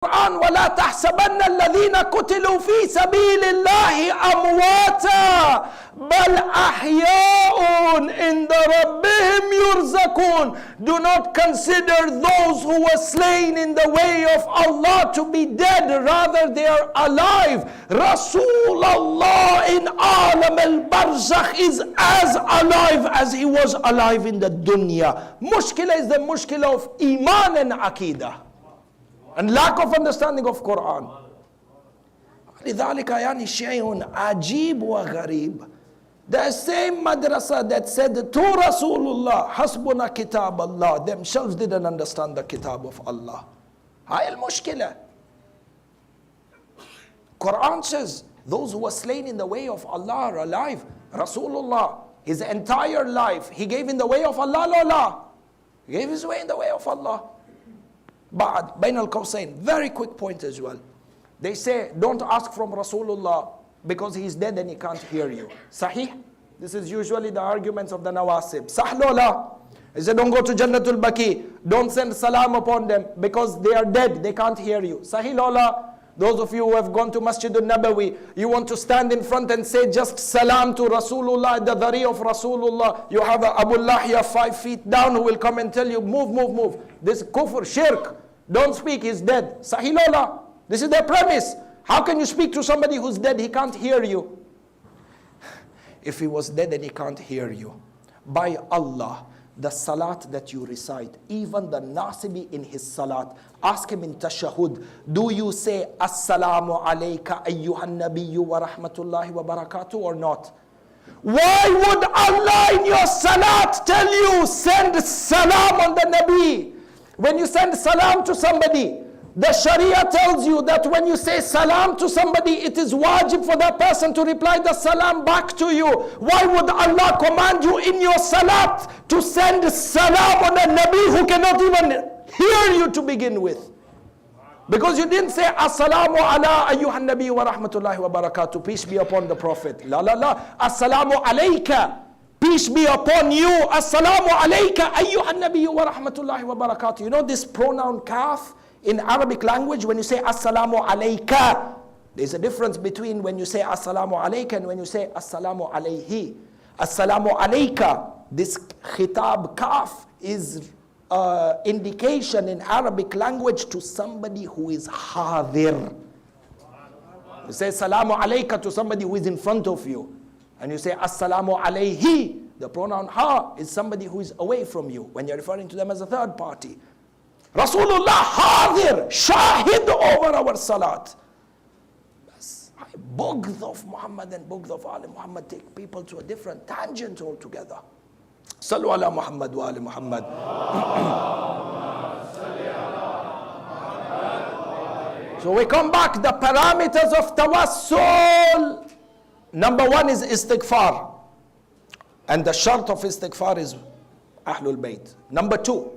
Quran, وَلَا تَحْسَبَنَّ الَّذِينَ قُتِلُوا فِي سَبِيلِ اللَّهِ أَمْوَاتًا بَلْ أَحْيَاءٌ عِنْدَ رَبِّهِمْ يُرْزَقُونَ. Do not consider those who were slain in the way of Allah to be dead, rather they are alive. Rasulullah in Alam al-Barzakh is as alive as he was alive in the dunya. Mushkila is the mushkila of Iman and Aqidah and lack of understanding of Quran. لذلك يعني شيء عجيب وغريب. The same madrasa that said to Rasulullah, Hasbuna Kitab Allah, themselves didn't understand the Kitab of Allah. Hay al-mushkila. Quran says, those who were slain in the way of Allah are alive. Rasulullah, his entire life, he gave in the way of Allah, Allah. He gave his way in the way of Allah. But Bain al-Qawsayn, very quick point as well. They say, don't ask from Rasulullah because he is dead and he can't hear you. Sahih? This is usually the arguments of the Nawasib. Sahlola. He said, don't go to Jannatul Baqi. Don't send salam upon them because they are dead. They can't hear you. Sahih lola. Those of you who have gone to Masjidul Nabawi, you want to stand in front and say just salam to Rasulullah at the dhari of Rasulullah. You have a Abu Lahya 5 feet down who will come and tell you, move, move, move. This kufr, shirk. Don't speak, he's dead. Sahih lola. This is their premise. How can you speak to somebody who's dead? He can't hear you. If he was dead and he can't hear you, by Allah, the salat that you recite, even the Nasibi in his salat, ask him in tashahud, do you say Assalamu alayka ayyuhan nabiyyu wa rahmatullahi wa barakatuh or not? Why would Allah in your salat tell you send salam on the Nabi? When you send salam to somebody, the Sharia tells you that when you say salam to somebody, it is wajib for that person to reply the salam back to you. Why would Allah command you in your salat to send salam on a Nabi who cannot even hear you to begin with? Because you didn't say Assalamu ala ayyuhan nabi wa rahmatullahi wa barakatuh, peace be upon the Prophet. La la la. Assalamu alayka, peace be upon you. Assalamu alayka ayyuhan nabi wa rahmatullahi wa barakatuh. You know this pronoun kaf? In Arabic language, when you say Assalamu alayka, there's a difference between when you say Assalamu alayka and when you say Assalamu alayhi. Assalamu alayka, this khitab kaf is indication in Arabic language to somebody who is hadir. You say Assalamu alayka to somebody who is in front of you. And you say Assalamu alayhi, the pronoun ha is somebody who is away from you when you're referring to them as a third party. Rasulullah hadir, shahid over our salat. Bughd of Muhammad and bughd of Ali Muhammad take people to a different tangent altogether. Sallu ala Muhammad wa Ali Muhammad. So we come back, the parameters of tawassul. Number one is istighfar. And the shart of istighfar is Ahlul Bayt. Number two,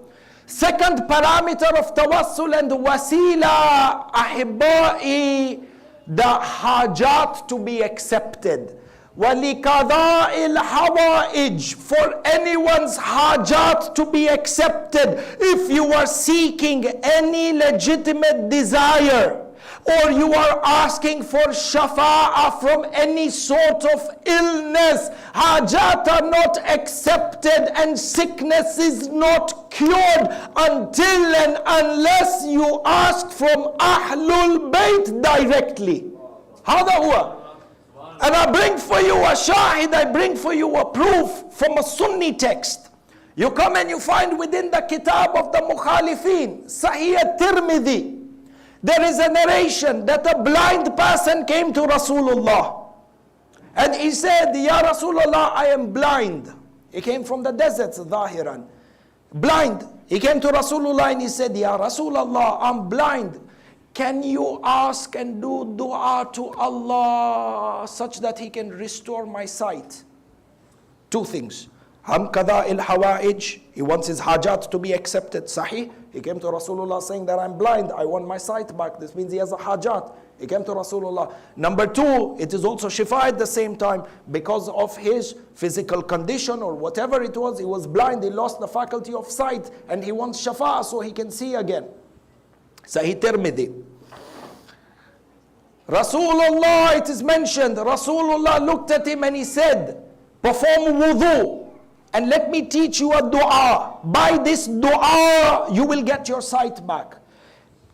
second parameter of tawassul and wasila, ahibba'i, the hajat to be accepted. وَلِقَضَاءِ الْحَوَائِجِ, for anyone's hajat to be accepted. If you are seeking any legitimate desire, or you are asking for shafa'ah from any sort of illness, hajat are not accepted and sickness is not cured until and unless you ask from Ahlul Bayt directly. هذا هو. And I bring for you a shahid, I bring for you a proof from a Sunni text. You come and you find within the kitab of the Mukhalifin, Sahih at-Tirmidhi, there is a narration that a blind person came to Rasulullah. And he said, Ya Rasulullah, I am blind. He came from the deserts, Zahiran. Blind. He came to Rasulullah and he said, Ya Rasulullah, I'm blind. Can you ask and do dua to Allah such that He can restore my sight? Two things. Ham kada il hawaij. He wants his hajat to be accepted. Sahih. He came to Rasulullah saying that I'm blind. I want my sight back. This means he has a hajat. He came to Rasulullah. Number two, it is also shifa at the same time because of his physical condition or whatever it was. He was blind. He lost the faculty of sight and he wants shafa so he can see again. Sahih Tirmidhi. Rasulullah, it is mentioned, Rasulullah looked at him and he said, perform wudu and let me teach you a dua. By this dua, you will get your sight back.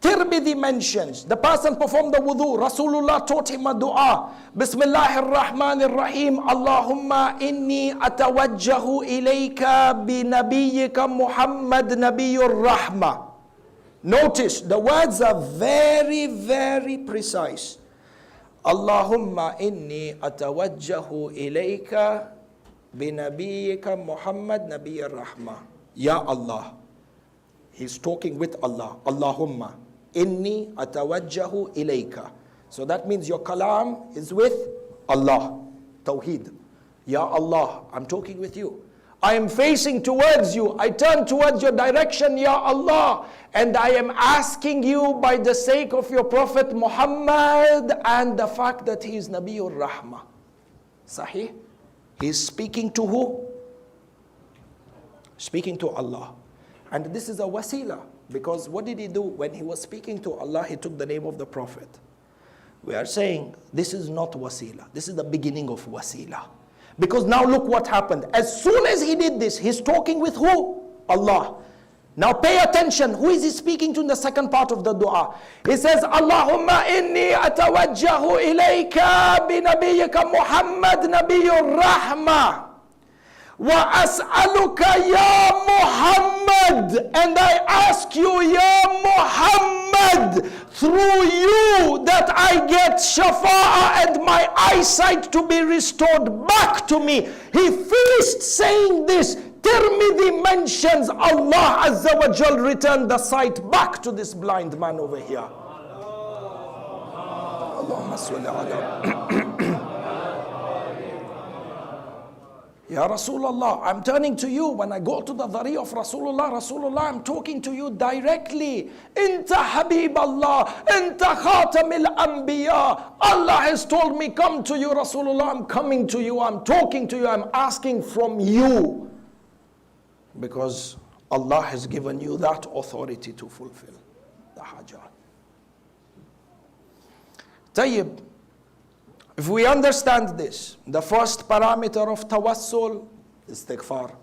Tirmidhi mentions, the person performed the wudu, Rasulullah taught him a dua. Bismillahir Rahmanir Rahim, Allahumma inni atawajjahu ilayka bi nabiyyika Muhammad nabiyyur rahmah. Notice, the words are very, very precise. Allahumma inni atawajjahu ilayka bi nabiyyika Muhammad nabiyyur rahmah. Ya Allah. He's talking with Allah. Allahumma inni atawajjahu ilayka. So that means your kalam is with Allah. Tawheed. Ya Allah, I'm talking with you. I am facing towards you. I turn towards your direction, Ya Allah. And I am asking you by the sake of your Prophet Muhammad and the fact that he is Nabiyyur Rahmah. Sahih? He is speaking to who? Speaking to Allah. And this is a wasila. Because what did he do? When he was speaking to Allah, he took the name of the Prophet. We are saying this is not wasila. This is the beginning of wasila. Because now look what happened. As soon as he did this, he's talking with who? Allah. Now pay attention. Who is he speaking to in the second part of the dua? He says, Allahumma inni atawajjahu ilayka bi nabiyyika Muhammad nabiyyur rahmah. Wa as'aluka ya Muhammad. And I ask you, ya Muhammad, through you that I get shafa'ah and my eyesight to be restored back to me. He finished saying this. Tirmidhi mentions Allah Azza wa Jal returned the sight back to this blind man over here. Allahumma salli ala. Ya Rasulullah, I'm turning to you. When I go to the dhari of Rasulullah, I'm talking to you directly. Inta Habib Allah, Inta Khatamil Anbiya. Allah has told me, come to you, Rasulullah. I'm coming to you, I'm talking to you, I'm asking from you. Because Allah has given you that authority to fulfill the hajat. Tayyib. If we understand this, the first parameter of tawassul is istighfar.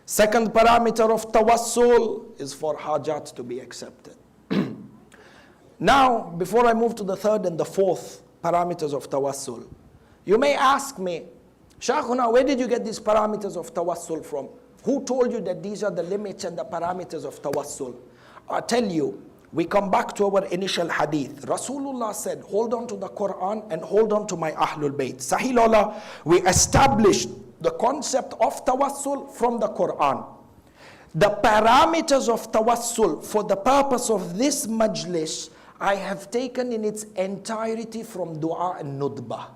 Second parameter of tawassul is for hajat to be accepted. Now, before I move to the third and the fourth parameters of tawassul, you may ask me, Shaykhuna, where did you get these parameters of tawassul from? Who told you that these are the limits and the parameters of tawassul? I tell you, we come back to our initial hadith. Rasulullah said, hold on to the Quran and hold on to my Ahlul Bayt. Sahih Lola, we established the concept of tawassul from the Quran. The parameters of tawassul for the purpose of this majlis, I have taken in its entirety from dua and nudbah.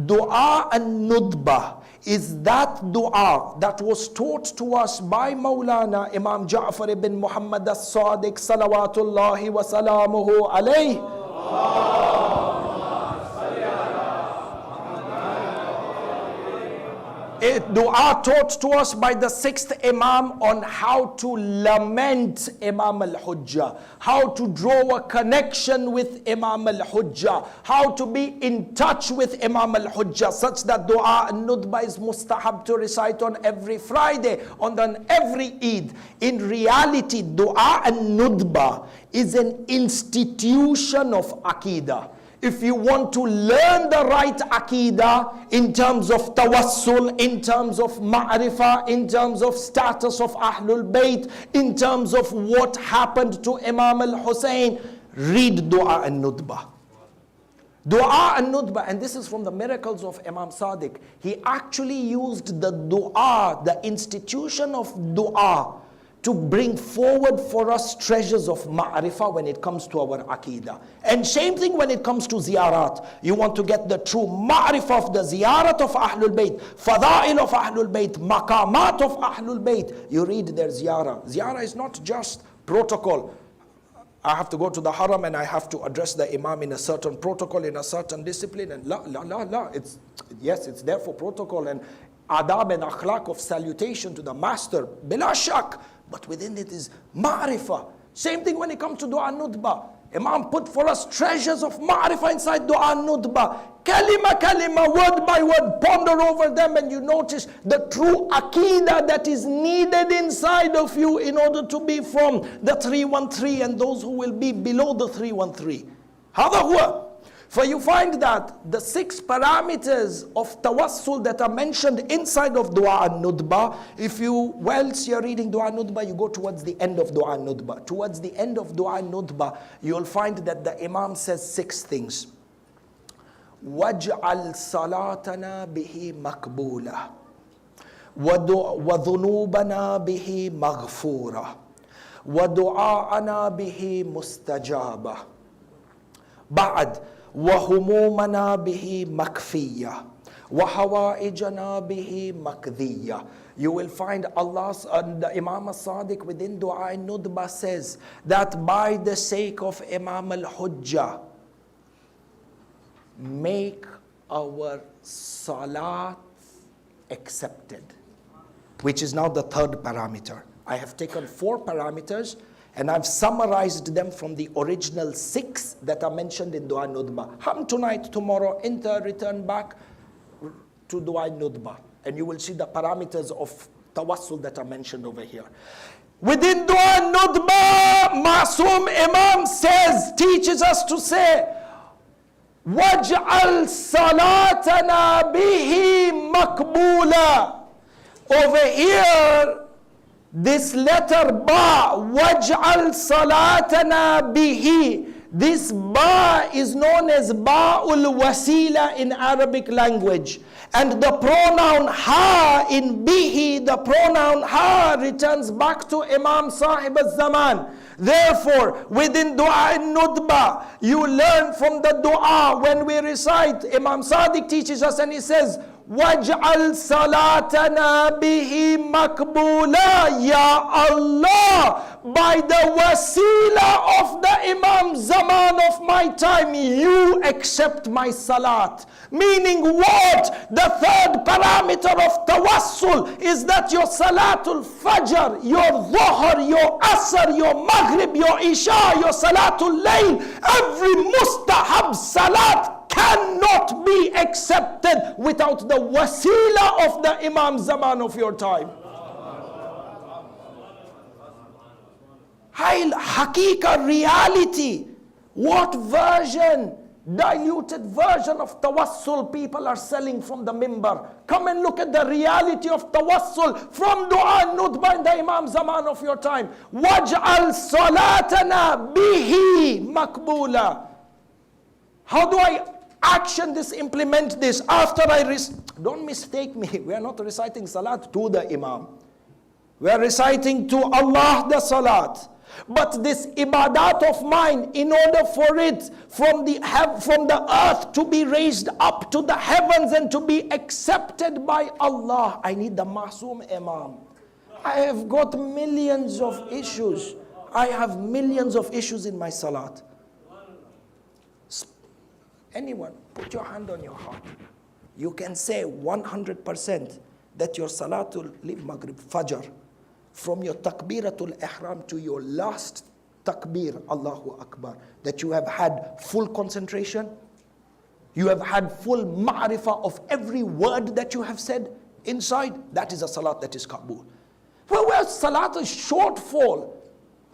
Dua and nudbah is that dua that was taught to us by Maulana Imam Ja'far ibn Muhammad as-Sadiq salawatullahi wa salamuhu alayhi. A dua taught to us by the sixth Imam on how to lament Imam al-Hujjah, how to draw a connection with Imam al-Hujjah, how to be in touch with Imam al-Hujjah, such that dua and nudbah is mustahab to recite on every Friday, on every Eid. In reality, dua and nudbah is an institution of Aqidah. If you want to learn the right Aqidah in terms of tawassul, in terms of ma'rifah, in terms of status of Ahlul Bayt, in terms of what happened to Imam al-Husayn, read dua and nudbah. Dua and nudbah, and this is from the miracles of Imam Sadiq. He actually used the dua, the institution of dua, to bring forward for us treasures of ma'rifah when it comes to our aqidah. And same thing when it comes to ziyarat. You want to get the true ma'rifah of the ziyarat of Ahlul Bayt, fada'il of Ahlul Bayt, maqamat of Ahlul Bayt. You read their ziyarah. Ziyarah is not just protocol. I have to go to the haram and I have to address the imam in a certain protocol, in a certain discipline. And la. Yes, it's there for protocol and adab and akhlaq of salutation to the master. Bila shak. But within it is ma'rifah. Same thing when it comes to dua nudbah. Imam put for us treasures of ma'rifah inside dua nudba. Kalima, kalima, word by word, ponder over them and you notice the true aqidah that is needed inside of you in order to be from the 313 and those who will be below the 313. هذا هو. For you find that the 6 parameters of tawassul that are mentioned inside of dua an-nudba, if you, whilst you're reading dua an-nudba, you go towards the end of dua an-nudba. Towards the end of dua an-nudba, you'll find that the Imam says 6 things. وَاجْعَلْ صَلَاتَنَا بِهِ مَقْبُولًا وَذُنُوبَنَا بِهِ مَغْفُورًا وَدُعَاءَنَا بِهِ مُسْتَجَابًا بعد وهمومنا به مكفية وحوائجنا به مقضية. You will find Allah's the Imam al-Sadiq within Dua al-Nudba says that by the sake of Imam al-Hujjah, make our salat accepted, which is now the 3rd parameter. I have taken 4 parameters and I've summarized them from the original 6 that are mentioned in Dua Nudba. Ham tonight, tomorrow, enter, return back to Dua Nudba. And you will see the parameters of tawassul that are mentioned over here. Within Dua Nudba, Ma'soom Imam says, teaches us to say, وَاجْعَلْ صَلَاتَنَا بِهِ مَقْبُولًا. Over here, this letter ba, waj'al salatana bihi. This ba is known as ba'ul wasila in Arabic language. And the pronoun ha in bihi, the pronoun ha returns back to Imam Sahib al-Zaman. Therefore, within Dua al-Nudba, you learn from the dua when we recite. Imam Sadiq teaches us and he says, وَاجْعَلْ صَلَاتَنَا بِهِ مَقْبُولًا. Ya Allah, by the wasila of the Imam Zaman of my time, you accept my salat. Meaning what? The 3rd parameter of tawassul is that your salatul fajr, your dhuhr, your asr, your maghrib, your isha, your salatul layl, every mustahab salat cannot be accepted without the wasila of the Imam Zaman of your time. Hakika, reality. What version, diluted version of tawassul people are selling from the mimbar? Come and look at the reality of tawassul from Dua Nudba in the Imam Zaman of your time. Waj'al salatana bihi makbula. How do I action this, implement this? After don't mistake me, we are not reciting salat to the Imam. We are reciting to Allah the salat. But this ibadat of mine, in order for it from the earth to be raised up to the heavens and to be accepted by Allah, I need the Ma'soom Imam. I have got millions of issues. I have millions of issues in my salat. Anyone, put your hand on your heart. You can say 100% that your salatul leave Maghrib, Fajr, from your takbiratul ihram to your last takbir, Allahu Akbar, that you have had full concentration, you have had full ma'rifah of every word that you have said inside, that is a salat that is Qabul. Well, where salat is shortfall,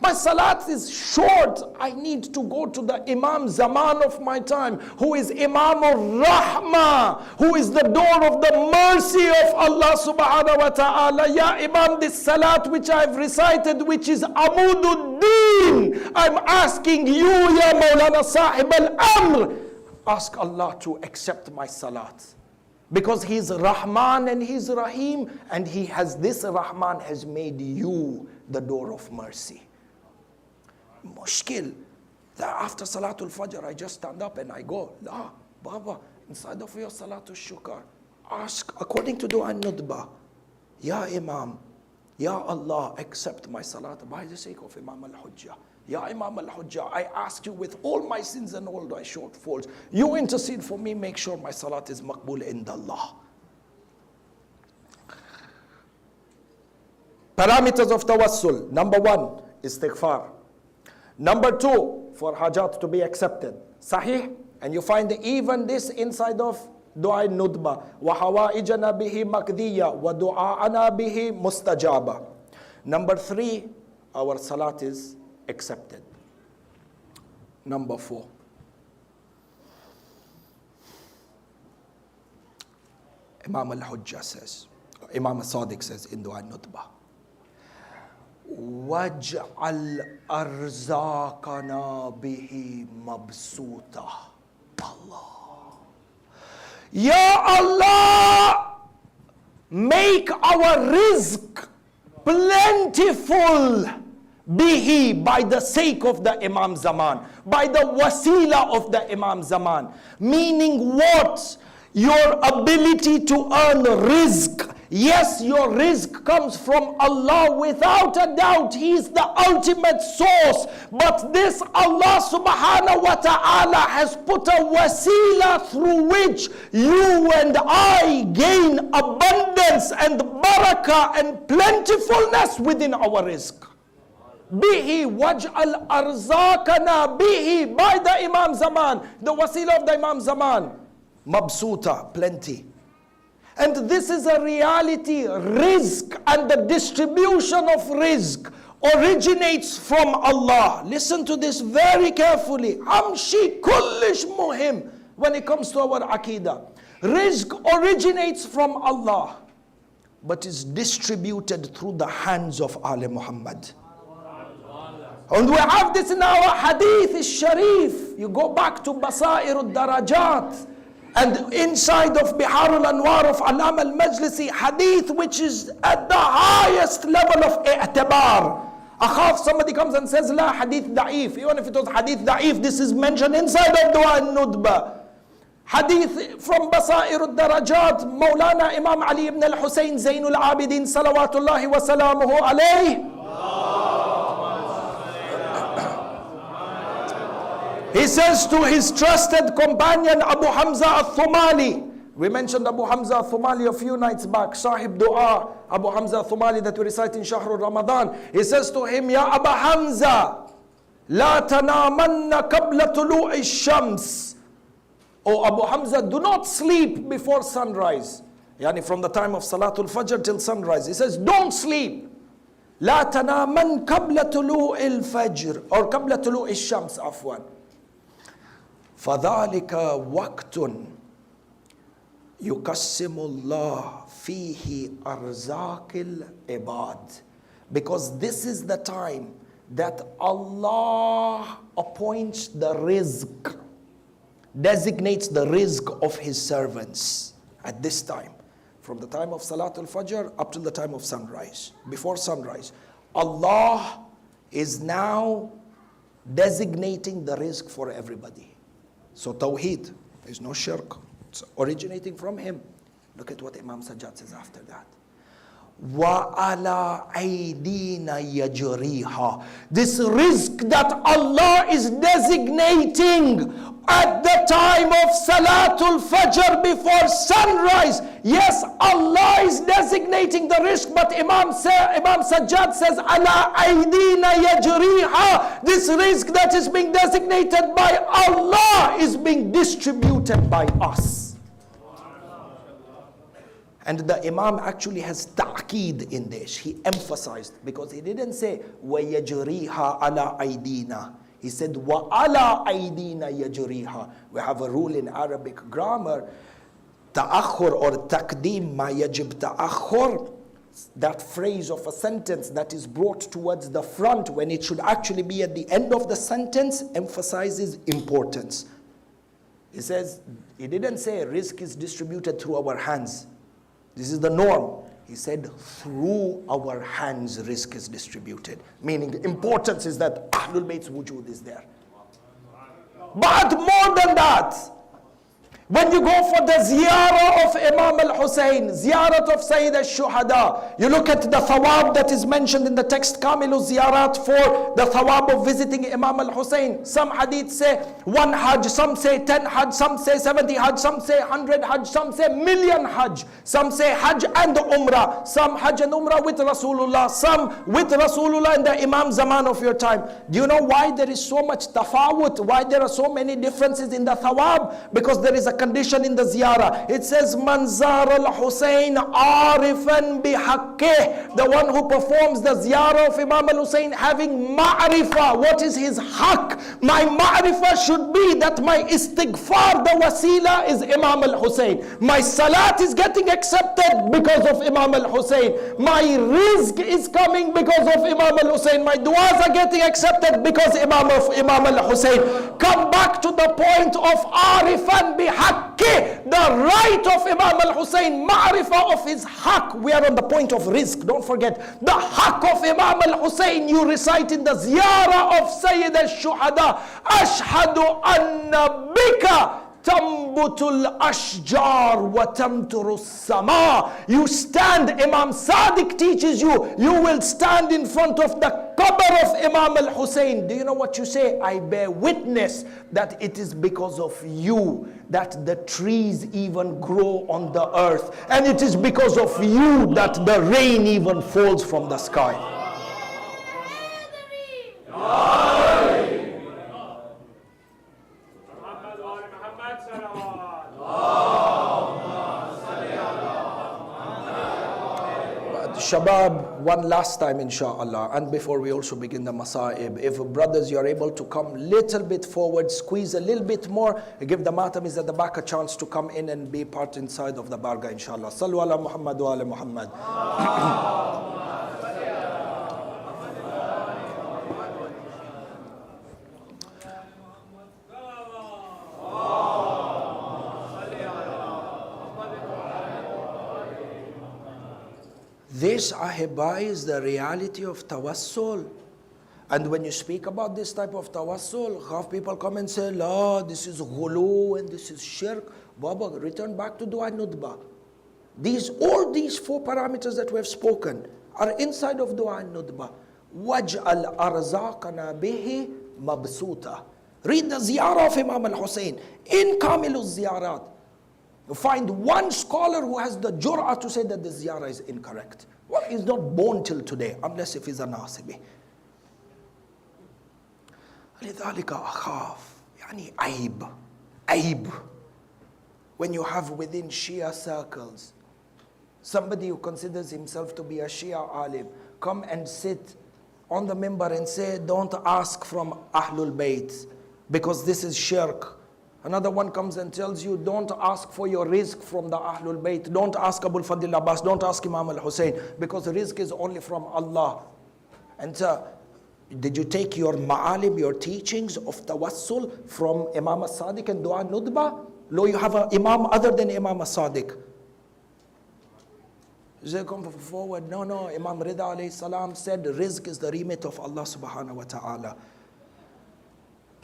my salat is short, I need to go to the Imam Zaman of my time, who is Imam al-Rahmah, who is the door of the mercy of Allah subhanahu wa ta'ala. Ya Imam, this salat which I have recited, which is Amududdin, I'm asking you, Ya Mawlana Sahib al-Amr, ask Allah to accept my salat. Because He's Rahman and He's Rahim, and He has, this Rahman has made you the door of mercy. Mushkil that after Salatul Fajr I just stand up and I go, La, Baba, inside of your Salatul Shukr, ask according to Dua Nudba, Ya Imam, Ya Allah, accept my salat by the sake of Imam al-Hujjah. Ya Imam al-Hujjah, I ask you with all my sins and all my shortfalls, you intercede for me, make sure my salat is maqbul inda Allah. Parameters of tawassul. Number 1, istighfar. Number 2, for hajat to be accepted. Sahih? And you find even this inside of Dua Nudba. وَحَوَائِجَنَا بِهِ مَقْدِيَّةً وَدُعَاءَنَا بِهِ مُسْتَجَابًا. Number 3, our salat is accepted. Number 4. Imam al-Hujjah says, Imam al-Sadiq says in Dua Nudba, وَاجْعَلْ أَرْزَاقَنَا بِهِ مَبْسُوطًا. Allah. Ya Allah, make our rizq plentiful bihi, by the sake of the Imam Zaman, by the wasila of the Imam Zaman. Meaning what? Your ability to earn rizq. Yes, your rizq comes from Allah without a doubt. He is the ultimate source. But this Allah subhanahu wa ta'ala has put a wasila through which you and I gain abundance and barakah and plentifulness within our rizq. Bihi waj'al arzakana bihi, by the Imam Zaman, the wasila of the Imam Zaman. Mabsuta, plenty. And this is a reality. Rizq and the distribution of rizq originates from Allah. Listen to this very carefully. Amshi kullish muhim when it comes to our aqidah. Rizq originates from Allah, but is distributed through the hands of Ali Muhammad. And we have this in our hadith sharif. You go back to Basair al-Darajat. And inside of Bihar al-Anwar of Alam al-Majlisi, hadith which is at the highest level of i'tibar. Akhaf, somebody comes and says, La, hadith da'if. Even if it was hadith da'if, this is mentioned inside of Dua al-Nudba. Hadith from Basair al-Darajat, Maulana Imam Ali ibn al-Husayn Zainul Abidin, salawatullahi wa salamuhu alayh. He says to his trusted companion Abu Hamza al-Thumali. We mentioned Abu Hamza al-Thumali a few nights back. Sahib Dua, Abu Hamza al-Thumali that we recite in Shahrul Ramadan. He says to him, Ya Abu Hamza, La tanamanna qabla tulu'i shams. Oh Abu Hamza, do not sleep before sunrise. Yani from the time of Salatul Fajr till sunrise. He says, don't sleep. La tanaman qabla tulu'i al-fajr. Or qabla tulu'i shams, afwan. فَذَلِكَ وَقْتٌ يُقَسِّمُ اللَّهُ فِيهِ أَرْزَاقِ الْعِبَادِ. Because this is the time that Allah appoints the rizq, designates the rizq of His servants at this time. From the time of Salatul Fajr up till the time of sunrise. Before sunrise, Allah is now designating the rizq for everybody. So Tawheed, there is no shirk. It's originating from Him. Look at what Imam Sajjad says after that. وَعَلَىٰ أَيْدِينَ يَجْرِيهَا. This rizq that Allah is designating at the time of Salatul Fajr before sunrise. Yes, Allah is designating the rizq, but Imam Sajjad says, عَلَىٰ أَيْدِينَ يَجْرِيهَا. This rizq that is being designated by Allah is being distributed by us. And the Imam actually has ta'qeed in this. He emphasized, because he didn't say وَيَجْرِيهَا عَلَىٰ أَيْدِينَا. He said وَعَلَىٰ أَيْدِينَا يَجْرِيهَا. We have a rule in Arabic grammar, ta'akhur or taqdeem ma yajib ta'akhur. That phrase of a sentence that is brought towards the front when it should actually be at the end of the sentence emphasizes importance. He says, he didn't say rizq is distributed through our hands. This is the norm. He said, through our hands rizq is distributed. Meaning the importance is that Ahlul Bayt's wujud is there. But more than that, When you go for the ziyarah of Imam al-Husayn, ziyarah of Sayyid al-Shuhada, you look at the thawab that is mentioned in the text, Kamilu ziyarat, for the thawab of visiting Imam al-Husayn. Some hadith say 1 hajj, some say 10 hajj, some say 70 hajj, some say 100 hajj, some say million hajj, some say hajj and umrah, some hajj and umrah with Rasulullah, some with Rasulullah and the Imam Zaman of your time. Do you know why there is so much tafawut, why there are so many differences in the thawab? Because there is a condition in the ziyarah. It says, Man zara al-Husayn arifan bihaqqih. The one who performs the ziyarah of Imam al-Husayn having ma'rifah. What is his haqq? My ma'rifah should be that my istighfar, the wasila, is Imam al-Husayn. My salat is getting accepted because of Imam al-Husayn. My rizq is coming because of Imam al-Husayn. My du'as are getting accepted because Imam al-Husayn. Come back to the point of arifan bihaqqih. The right of Imam al-Husayn, ma'rifah of his haqq. We are on the point of rizq, don't forget. The haqq of Imam al-Husayn you recite in the ziyarah of Sayyid al-Shuhada. Ashhadu anna bika tambutul ashjar wa tamturus sama. You stand, Imam Sadiq teaches you, you will stand in front of the qabr of Imam al-Husayn. Do you know what you say? I bear witness that it is because of you that the trees even grow on the earth, and it is because of you that the rain even falls from the sky. Shabab, one last time inshallah, and before we also begin the masa'ib, if brothers you are able to come little bit forward, squeeze a little bit more, give the matamis at the back a chance to come in and be part inside of the barga inshallah. Sallu ala Muhammad wa ala Muhammad. This, ahibba, is the reality of tawassul. And when you speak about this type of tawassul, half people come and say, La, this is ghulu and this is shirk. Baba, return back to dua nudba. All these 4 parameters that we have spoken are inside of dua nudba. Waj'al arzaqana bihi mabsuta. Read the ziyarah of Imam al-Husayn in Kamilu ziyarat. You find one scholar who has the jur'ah to say that the ziyarah is incorrect. Well, he's not born till today, unless if he's a nasibi. لذلك أخاف يعني عيب when you have within Shia circles somebody who considers himself to be a Shia alim come and sit on the minbar and say, don't ask from Ahlul Bayt because this is shirk. Another one comes and tells you, don't ask for your rizq from the Ahlul Bayt. Don't ask Abul Fadl Abbas. Don't ask Imam al-Husayn. Because rizq is only from Allah. And did you take your ma'alim, your teachings of tawassul from Imam al-Sadiq and Dua Nudba? Lo, you have an Imam other than Imam al-Sadiq. They come forward. No, Imam Rida alayhi salam said, rizq is the remit of Allah subhanahu wa ta'ala.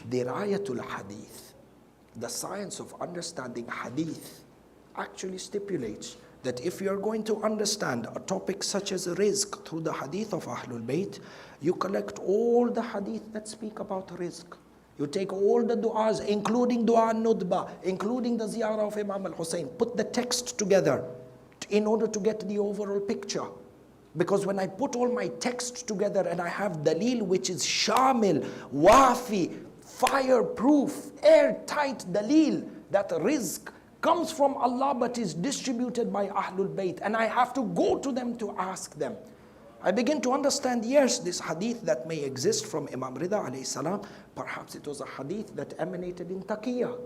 Dirayatul hadith. The science of understanding hadith actually stipulates that if you are going to understand a topic such as rizq through the hadith of Ahlul Bayt, you collect all the hadith that speak about rizq. You take all the du'as, including dua nudba, including the ziyarah of Imam al-Husayn, put the text together in order to get the overall picture. Because when I put all my text together and I have dalil which is shamil, wafi, fireproof, airtight dalil that rizq comes from Allah but is distributed by Ahlul Bayt, and I have to go to them to ask them, I begin to understand, yes, this hadith that may exist from Imam Rida alayhi salam, perhaps it was a hadith that emanated in taqiyya.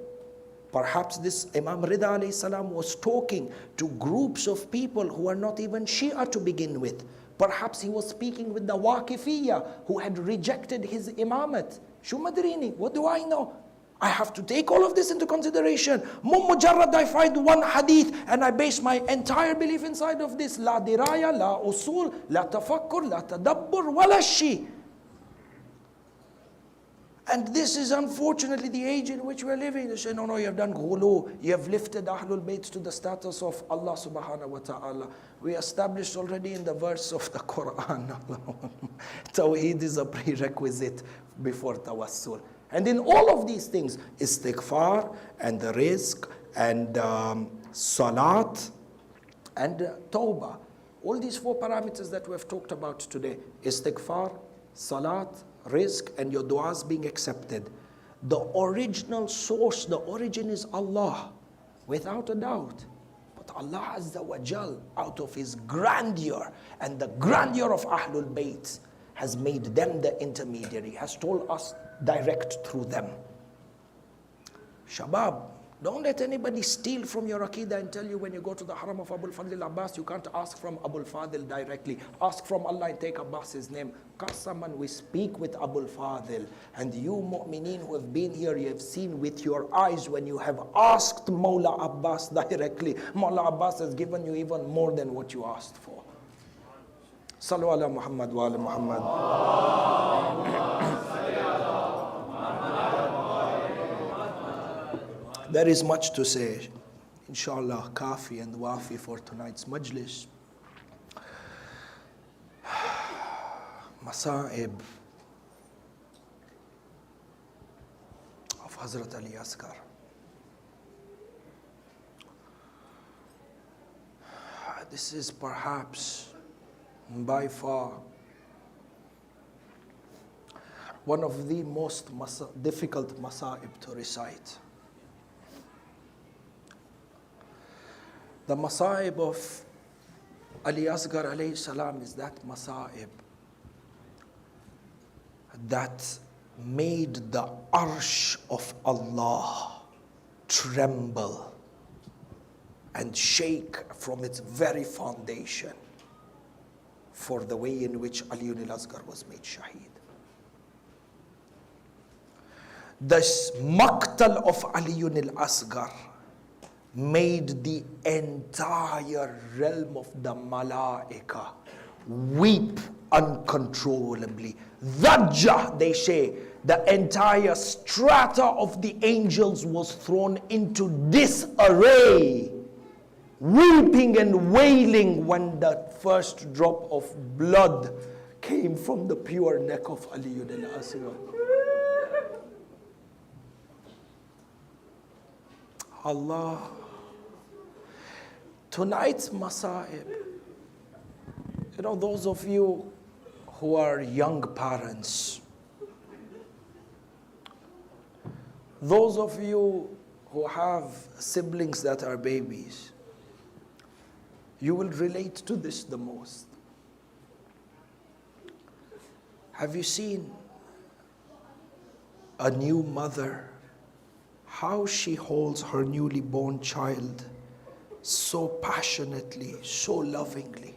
Perhaps this Imam Rida alayhi salam was talking to groups of people who are not even Shia to begin with. Perhaps he was speaking with the Waqifiyya who had rejected his imamat. Shu madrini, what do I know? I have to take all of this into consideration. Mujarrad, I find one hadith and I base my entire belief inside of this. La diraya, la usul, la tafakkur, la tadabbur, wala shi. And this is unfortunately the age in which we're living. They say, no, no, you have done ghulu. You have lifted Ahlul Bayt to the status of Allah subhanahu wa ta'ala. We established already in the verse of the Quran. Tawheed is a prerequisite before tawassul. And in all of these things, istighfar and the rizq and salat and tawbah. All these 4 parameters that we have talked about today, istighfar, salat, rizq, and your du'as being accepted. The original source, the origin is Allah, without a doubt. But Allah Azza wa Jal, out of His grandeur and the grandeur of Ahlul Bayt, has made them the intermediary, has told us direct through them. Shabab, don't let anybody steal from your Aqidah and tell you when you go to the Haram of Abul Fadl Abbas, you can't ask from Abul Fadl directly. Ask from Allah and take Abbas's name. Qasaman, we speak with Abul Fadl. And you mu'mineen who have been here, you have seen with your eyes when you have asked Mawla Abbas directly. Mawla Abbas has given you even more than what you asked for. Sallu ala Muhammad wa ala Muhammad. There is much to say. Inshallah, kafi and wafi for tonight's majlis. Masa'ib of Hazrat Ali Asghar. This is perhaps by far one of the most difficult masa'ib to recite. The masa'ib of Ali Asghar alayhi salam is that masa'ib that made the arsh of Allah tremble and shake from its very foundation for the way in which Ali al-Asghar was made shaheed. This maqtal of Ali al-Asghar made the entire realm of the malaika weep uncontrollably. Dhajjah, they say, the entire strata of the angels was thrown into disarray, weeping and wailing when the first drop of blood came from the pure neck of Ali al-Asghar. Allah. Tonight's masa'ib, you know, those of you who are young parents, those of you who have siblings that are babies, you will relate to this the most. Have you seen a new mother, how she holds her newly born child so passionately, so lovingly?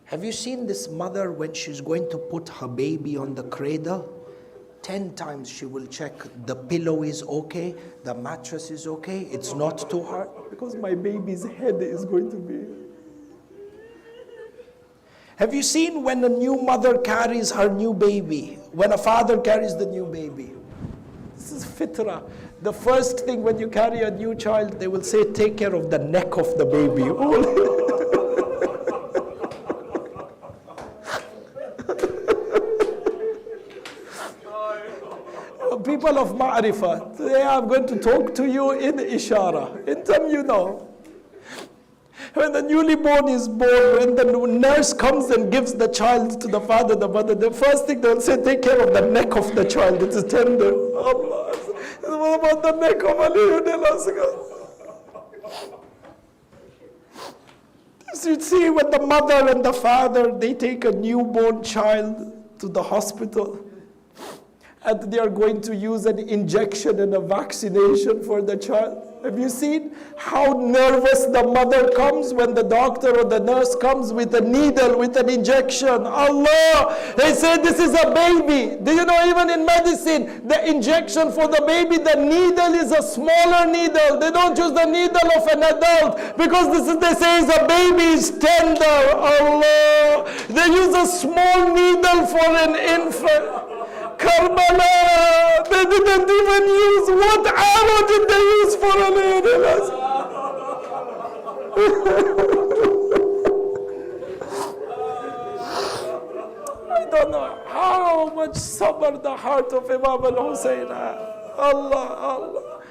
Have you seen this mother when she's going to put her baby on the cradle? 10 times she will check the pillow is okay, the mattress is okay, it's not too hard, because my baby's head is going to be. Have you seen when a new mother carries her new baby, when a father carries the new baby? This is fitrah. The first thing when you carry a new child, they will say, take care of the neck of the baby. People of Ma'rifah, today I'm going to talk to you in Ishara, in term you know. When the newly born is born, when the nurse comes and gives the child to the father, the mother, the first thing they'll say, take care of the neck of the child. It is tender. Allah. What about the neck of Ali al-Asghar? You see, when the mother and the father, they take a newborn child to the hospital, and they are going to use an injection and a vaccination for the child. Have you seen how nervous the mother comes when the doctor or the nurse comes with a needle, with an injection? Allah, they say this is a baby. Do you know, even in medicine, the injection for the baby, the needle is a smaller needle. They don't use the needle of an adult, because this is, they say, is a baby is tender. Allah, they use a small needle for an infant. Karbala, they didn't even use, what arrow did they use for Ali ibn al-Asghar? I don't know how much sabr the heart of Imam al-Husayn had. Allah, Allah.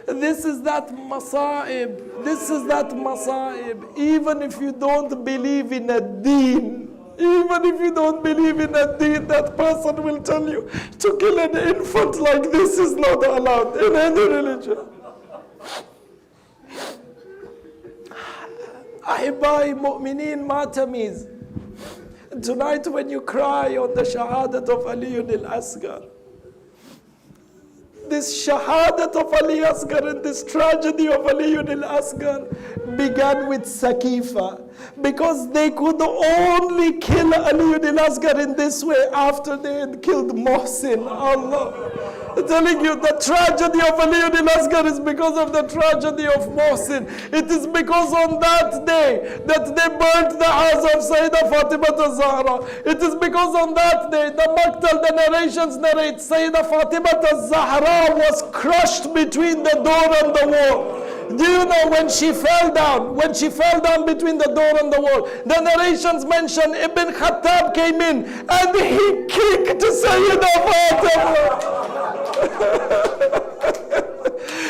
This is that masa'ib. This is that masa'ib. Even if you don't believe in a deen, even if you don't believe in a deen, that person will tell you to kill an infant like this is not allowed in any religion. Ahibai mu'mineen matamis. Tonight when you cry on the shahadat of Ali al-Asghar, this shahadat of Ali Asghar and this tragedy of Ali al-Asghar began with Saqifa, because they could only kill Ali al-Asghar in this way after they had killed Muhsin. Allah. I'm telling you, the tragedy of Ali al-Asghar is because of the tragedy of Muhsin. It is because on that day that they burnt the house of Sayyidah Fatima al-Zahra. It is because on that day, the Maktal, the narrations narrate, Sayyidah Fatima al-Zahra was crushed between the door and the wall. Do you know when she fell down between the door and the wall, the narrations mention Ibn Khattab came in and he kicked Sayyidah Fatima.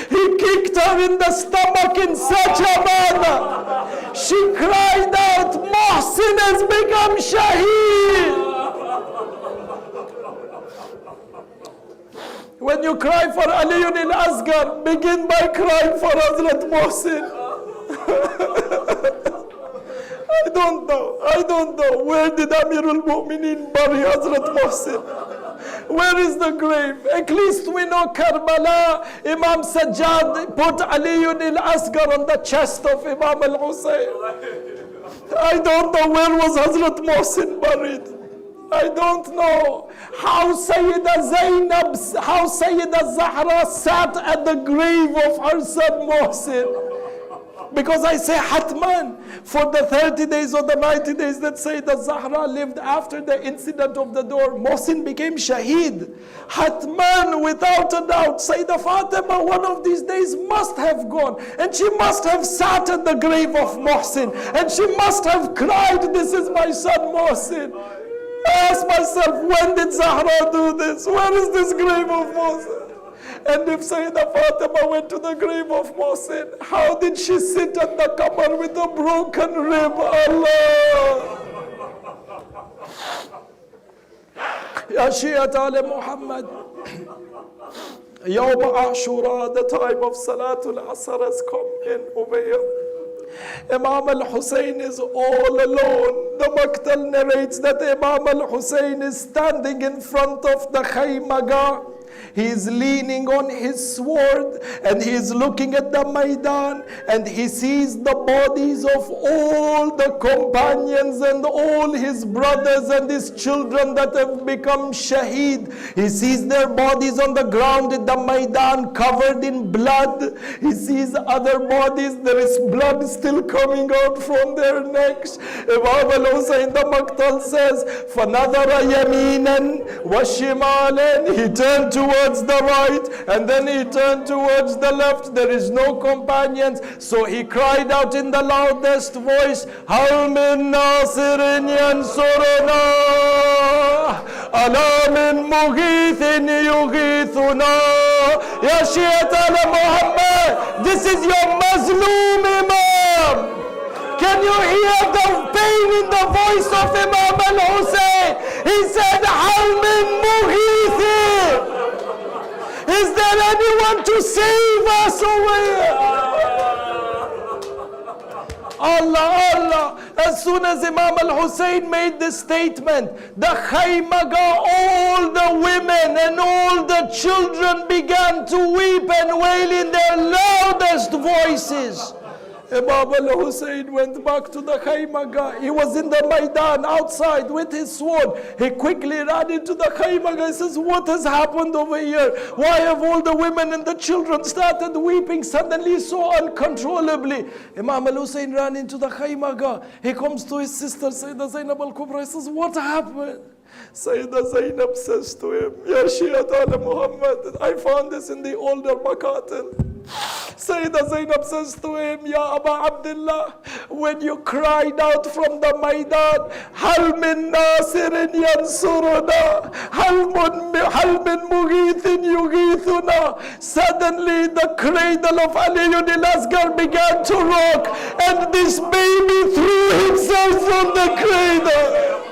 He kicked her in the stomach in such a manner. She cried out, Muhsin has become Shaheed. When you cry for Ali al-Asghar, begin by crying for Hazrat Muhsin. I don't know. Where did Amirul Mu'mineen bury Hazrat Muhsin? Where is the grave? At least we know Karbala, Imam Sajjad put Ali al-Asghar on the chest of Imam al-Husayn. I don't know where was Hazrat Muhsin buried. I don't know how Sayyidah Zahra sat at the grave of her son Muhsin. Because I say Hatman, for the 30 days or the 90 days that Sayyidah Zahra lived after the incident of the door, Muhsin became Shaheed. Hatman, without a doubt, Sayyidah Fatima one of these days must have gone, and she must have sat at the grave of Muhsin, and she must have cried, this is my son Muhsin. I ask myself, when did Zahra do this? Where is this grave of Muhsin? And if Sayyidah Fatima went to the grave of Muhsin, how did she sit at the qamar with a broken rib? Allah! Ya Shi'at ala Muhammad. Yawm Ashura, the time of Salatul Asr has come in over here. Imam al-Husayn is all alone. The Maktal narrates that Imam al-Husayn is standing in front of the Khaymaga. He is leaning on his sword and he is looking at the Maidan, and he sees the bodies of all the companions and all his brothers and his children that have become Shaheed. He sees their bodies on the ground in the Maidan covered in blood. He sees other bodies, there is blood still coming out from their necks. Imam al-Husayn, the Maktal says, فَنَظَرَ يَمِينًا وَشِمَالًا. He turned towards the right and then he turned towards the left. There is no companions, so he cried out in the loudest voice, هَلْ مِن نَاصِرٍ يَنْصُرُنَا أَلَا مِن مُغِيثٍ يُغِيثُنَا. Ya Shi'at ala Muhammad, this is your Mazloom Imam. Can you hear the pain in the voice of Imam al-Husayn? He said, هَلْ مِن مُغِيثٍ. Is there anyone to save us over here? Allah, Allah. As soon as Imam al-Husayn made this statement, the Khaymaga, all the women and all the children began to weep and wail in their loudest voices. Imam al-Husayn went back to the Khaymaga. He was in the Maidan outside with his sword. He quickly ran into the Khaymaga. He says, what has happened over here? Why have all the women and the children started weeping suddenly so uncontrollably? Imam al-Husayn ran into the Khaymaga. He comes to his sister Sayyidah Zainab al-Kubra. He says, what happened? Sayyidah Zainab says to him, Ya Shiat ala Muhammad, I found this in the older Maqatil. Sayyidah Zainab says to him, Ya Aba Abdullah, when you cried out from the Maidan, Hal min nasirin yansuruna, Hal min mughithin yughithuna, suddenly the cradle of Ali ibn al-Asghar began to rock, and this baby threw himself from the cradle.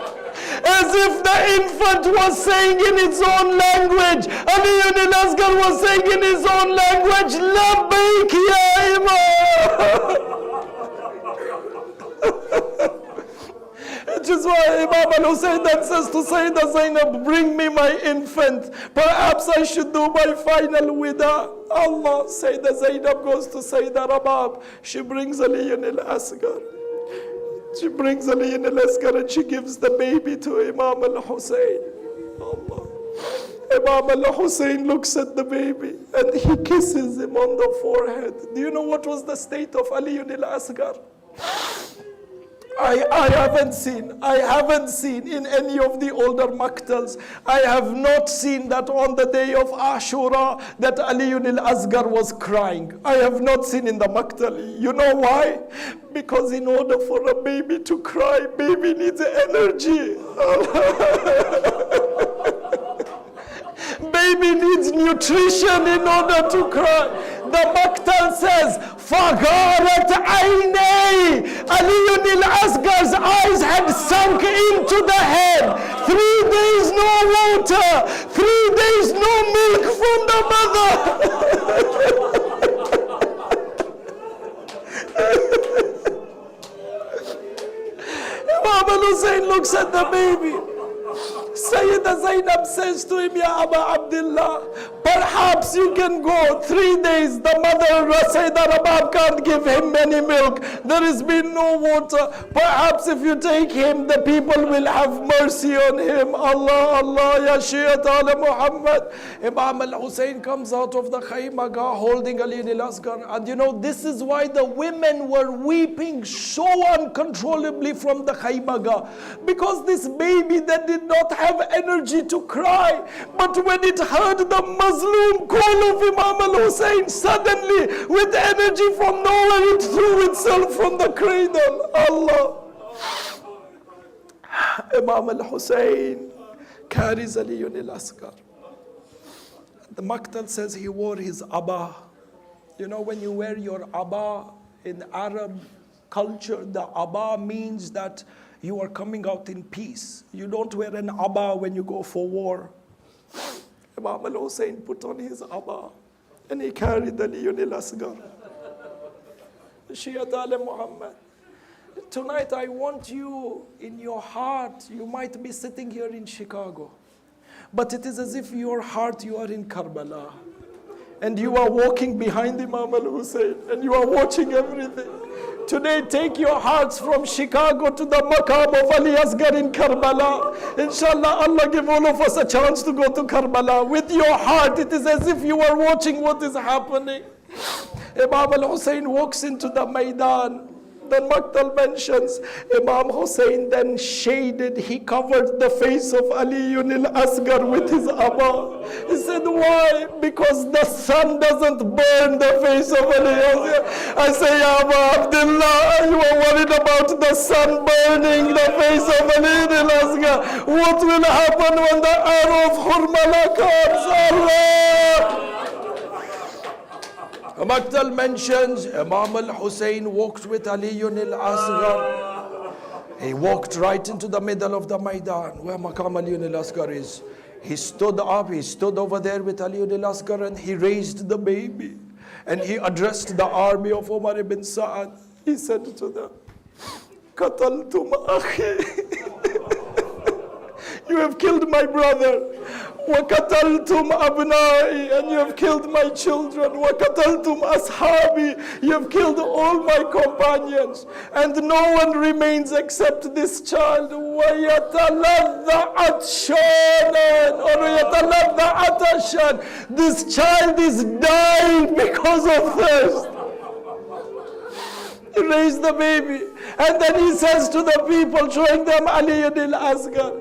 As if the infant was saying in its own language. Ali ibn al-Asghar was saying in his own language, Labbaik ya Imam. Which is why Imam al-Hussein then says to Sayyidah Zainab, bring me my infant. Perhaps I should do my final wida. Allah, Sayyidah Zainab goes to Sayyidah Rabab. She brings Ali ibn al-Asghar. She brings Ali ibn al-Asghar and she gives the baby to Imam al-Hussein. Allah. Imam al-Hussein looks at the baby and he kisses him on the forehead. Do you know what was the state of Ali ibn al-Asghar? I haven't seen in any of the older Maqtals, I have not seen that on the day of Ashura that Ali ibn al-Asghar was crying. I have not seen in the Maqtal. You know why? Because in order for a baby to cry, baby needs energy. Baby needs nutrition in order to cry. The Maqtal says, Fagharat aynay. Ali ibn al-Asghar's eyes had sunk into the head. 3 days no water. 3 days no milk from the mother. Imam al-Hussein looks at the baby. Sayyidah Zainab says to him, Ya Aba Abdullah, perhaps you can go 3 days. The mother, Sayyidah Rabab, can't give him any milk. There has been no water. Perhaps if you take him, the people will have mercy on him. Allah, Allah, Ya Shiat ala Muhammad. Imam al-Hussein comes out of the Khaymaga holding Ali ibn al-Asghar. And you know, this is why the women were weeping so uncontrollably from the Khaymaga. Because this baby that did not have energy to cry, but when it heard the Muslim call of Imam al-Hussein, suddenly with energy from nowhere it threw itself from the cradle. Allah. Imam al-Hussein carries Ali ibn al-Asghar. The Maqtal says he wore his Abba. You know, when you wear your Abba in Arab culture, the Abba means that you are coming out in peace. You don't wear an Abba when you go for war. Imam al-Hussein put on his Abba and he carried Ali ibn al-Asghar. Shiyat ala Muhammad. Tonight I want you in your heart, you might be sitting here in Chicago, but it is as if your heart you are in Karbala. And you are walking behind Imam al-Hussein and you are watching everything. Today, take your hearts from Chicago to the maqam of Ali Asghar in Karbala. Inshallah, Allah give all of us a chance to go to Karbala. With your heart, it is as if you are watching what is happening. Imam al-Hussein walks into the Maidan. The Maqtal mentions Imam Hussein then shaded, he covered the face of Ali ibn al-Asghar with his Abba. He said, why? Because the sun doesn't burn the face of Ali. I say, Ya Aba Abdullah, you are worried about the sun burning the face of Ali ibn al-Asghar. What will happen when the arrow of Hurmala comes? Allah! Maqtal mentions Imam al-Hussein walked with Ali ibn al-Asghar. He walked right into the middle of the Maidan where Maqam Ali ibn al-Asghar is. He stood up, he stood over there with Ali ibn al-Asghar and he raised the baby. And he addressed the army of Umar ibn Sa'ad. He said to them, Qataltum akhi. You have killed my brother. وَقَتَلْتُمْ أَبْنَائِي, and you have killed my children. وَقَتَلْتُمْ أَصْحَابِي, you have killed all my companions. And no one remains except this child. وَيَتَلَذَّ عَطْشَانًا, or يَتَلَذَّ عَطَشًا. This child is dying because of thirst. He raised the baby And then he says to the people, showing them Ali al-Asghar,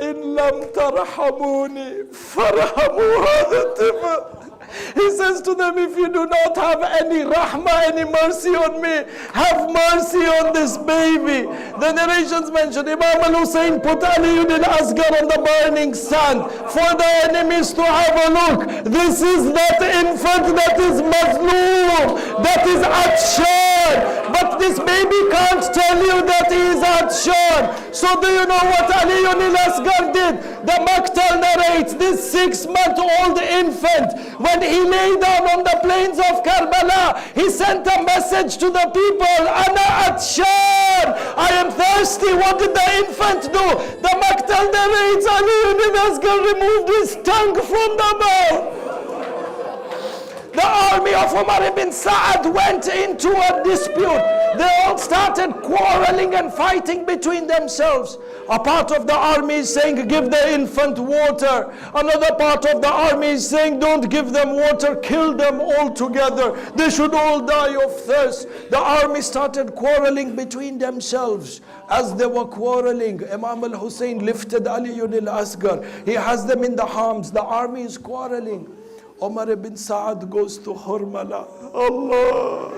In lam tarhamuni farhamu hadha tifl. He says to them, if you do not have any rahmah, any mercy on me, have mercy on this baby. The narrations mention Imam al-Husayn put Ali al-Asghar on the burning sand for the enemies to have a look. This is that infant that is mazloom, that is Ashra. But this baby can't tell you that he is Ashra. So do you know what Ali al-Asghar did? The Maktal narrates this 6-month-old infant, when he lay down on the plains of Karbala, he sent a message to the people, Ana Atshar, I am thirsty. What did the infant do? The Maktal narrates Ali al-Asghar removed his tongue from the mouth. The army of Umar ibn Sa'ad went into a dispute. They all started quarreling and fighting between themselves. A part of the army is saying, give the infant water. Another part of the army is saying, don't give them water, kill them all together. They should all die of thirst. The army started quarreling between themselves. As they were quarreling, Imam al-Husayn lifted Ali al-Asghar. He has them in the arms. The army is quarreling. Umar ibn Sa'ad goes to Hurmala. Allah.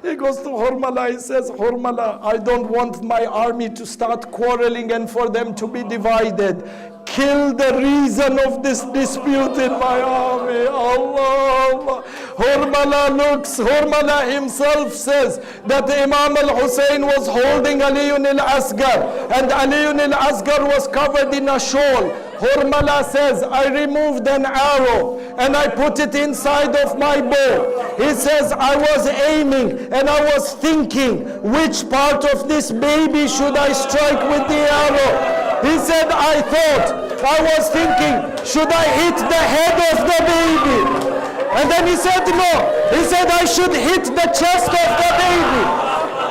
He goes to Hurmala, he says, Hurmala, I don't want my army to start quarreling and for them to be divided. Kill the reason of this dispute in my army. Allah. Hurmala looks, Hurmala himself says that Imam al-Husayn was holding Ali al-Asghar and Ali al-Asghar was covered in a shawl. Hurmala says, I removed an arrow and I put it inside of my bow. He says, I was aiming and I was thinking, which part of this baby should I strike with the arrow? He said, I was thinking, should I hit the head of the baby? And then he said, no. He said, I should hit the chest of the baby.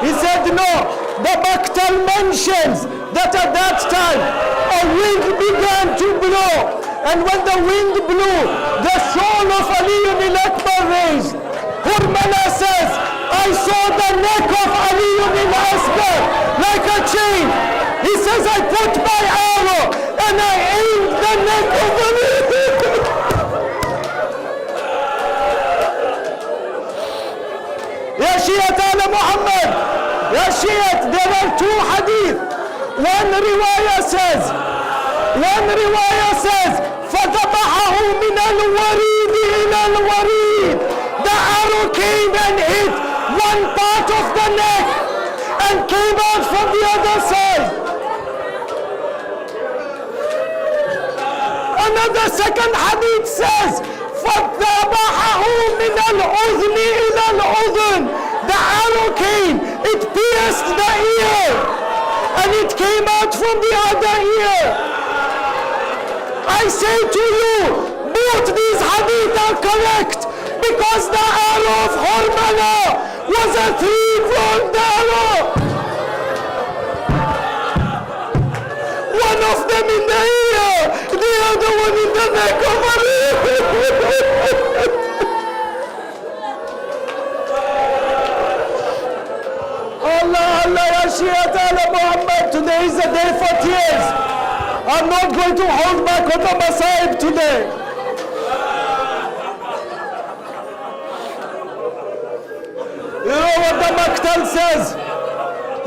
He said, no. The Maktal mentions that at that time, a wind began to blow. And when the wind blew, the shawl of Ali al-Akbar raised. Hurmala says, I saw the neck of Ali al-Asghar like a chain. He says, I put my arrow and I aimed the neck of Ali. Ya Shi'at ala Muhammad. Ya Shi'at, there are two hadith. One riwayah says, فَذَبَحَهُ مِنَ الْوَرِيدِ إِلَى الْوَرِيدِ. The arrow came and hit one part of the neck and came out from the other side. Another second hadith says, فَذَبَحَهُ مِنَ الْأُذْنِ إِلَى الْأُذْنِ. The arrow came, it pierced the ear, and it came out from the other ear. I say to you, both these hadith are correct, because the arrow of Hurmala was a 3-pronged arrow. One of them in the ear, the other one in the neck of Ali. Allah, Allah, Ya Shi'at ala Muhammad, today is a day for tears. I'm not going to hold back on the Masaib today. You know what the Maktal says?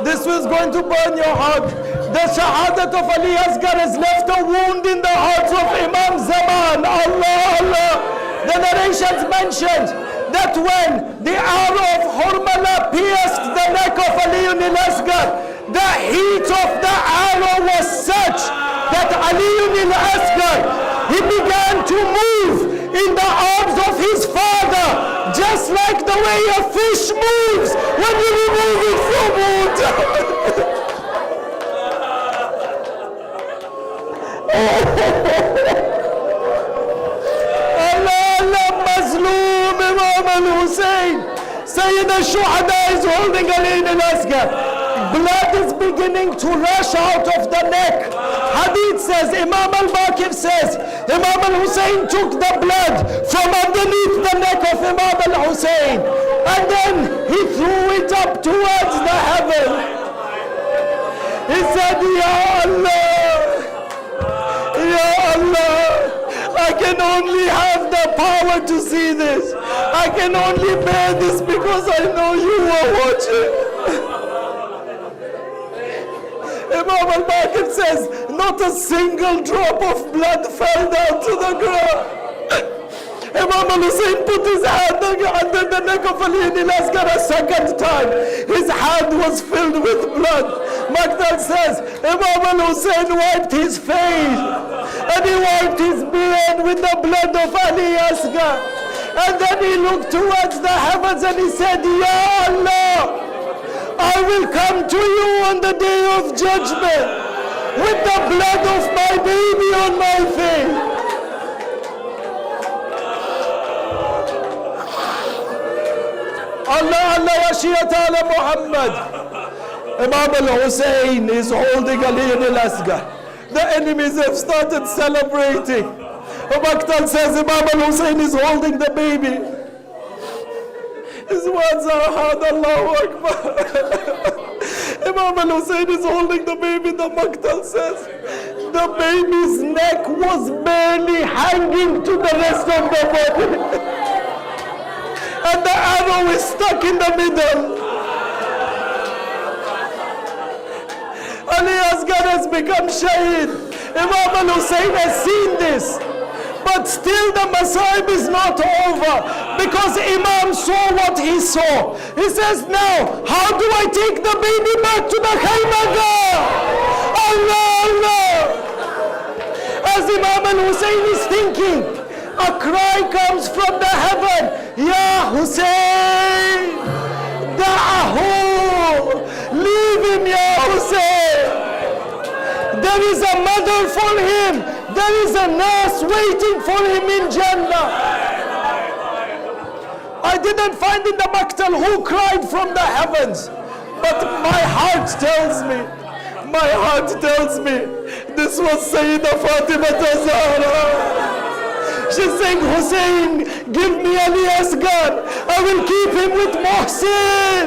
This was going to burn your heart. The Shahadat of Ali Asghar has left a wound in the hearts of Imam Zaman. Allah, Allah. The narrations mentioned that when the arrow of Hurmala pierced the neck of Ali al-Asghar, the heat of the arrow was such that Ali al-Asghar, he began to move in the arms of his father, just like the way a fish moves when you remove it from water. Allah, Mazloom Imam al-Husayn. Sayyid al-Shuhada is holding Ali al-Asghar. Blood is beginning to rush out of the neck. Hadith says, Imam al-Baqir says, Imam al-Husayn took the blood from underneath the neck of Imam al-Husayn And then he threw it up towards the heaven. He said, Ya Allah, Ya Allah, I can only have the power to see this. I can only bear this because I know you are watching. Imam al-Baqir says, not a single drop of blood fell down to the ground. Imam al-Hussein put his hand under the neck of Ali ibn al-Asghar a second time. His hand was filled with blood. Maktal says, Imam al-Hussein wiped his face and he wiped his beard with the blood of Ali Asghar. And then he looked towards the heavens and he said, Ya Allah, I will come to you on the day of judgment with the blood of my baby on my face. Allah, Allah, ya Shi'at ala Muhammad. Imam al-Hussein is holding Ali ibn al-Asghar. The enemies have started celebrating. Maktal says Imam al-Hussein is holding the baby. His words are hard, Allahu Akbar. Imam al-Hussein is holding the baby, the Maktal says. The baby's neck was barely hanging to the rest of the body. And the arrow is stuck in the middle. Ali Asghar has become shaheed. Imam al-Hussein has seen this. But still the Masaib is not over, because Imam saw what he saw. He says, now, how do I take the baby back to the Khaymaga? Allah, Allah. As Imam al-Hussein is thinking, a cry comes from the heaven, Ya Hussein, Da'ahu, leave him, Ya Hussein. There is a mother for him. There is a nurse waiting for him in Jannah. I didn't find in the Maktal who cried from the heavens, but my heart tells me, this was Sayyidah Fatima Zahra. She's saying, Hussein, give me Ali Asghar. I will keep him with Muhsin.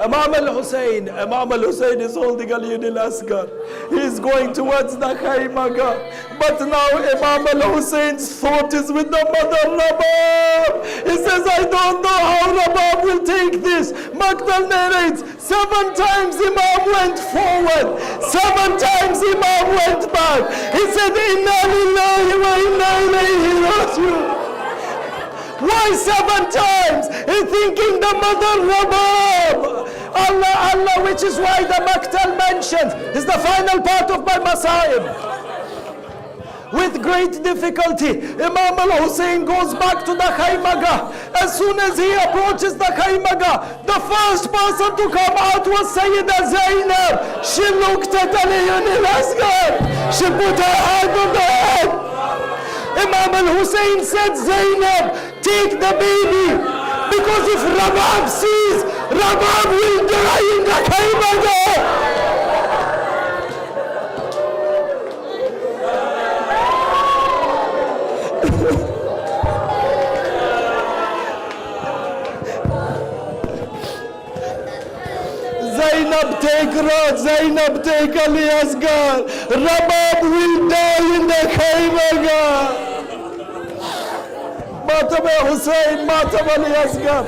Imam al-Hussein is holding Ali ibn al-Asghar. He is going towards the Khaymaga. But now Imam al-Hussein's thought is with the mother Rabab. He says, I don't know how Rabab will take this. Maktal narrates, 7 times Imam went forward, 7 times Imam went back. He said, Inna lillahi wa inna ilayhi raji'un. Why 7 times? He's thinking the mother Rabab. Allah, Allah, which is why the Maktal mentions, is the final part of my Masaib. With great difficulty, Imam al-Hussein goes back to the Khaymaga. As soon as he approaches the Khaymaga, the first person to come out was Sayyidah Zainab. She looked at Ali ibn al-Asghar. She put her hand on the head. Imam al-Hussein said, Zainab, take the baby, because if Rabab sees, Rabab will die in the Khaymaga. Zainab take Ali Asghar. Rabab will die in the Khaymaga. Matam Hussein, Matam Ali Asghar.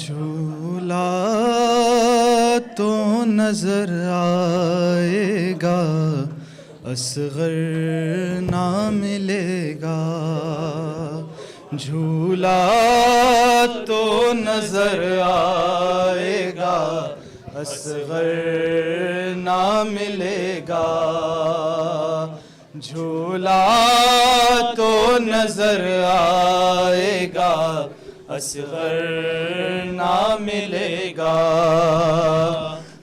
झूला तो नजर आएगा, असगर ना मिलेगा। झूला तो नजर आएगा, असगर ना मिलेगा। झूला तो नजर आएगा, असगर ना मिलेगा।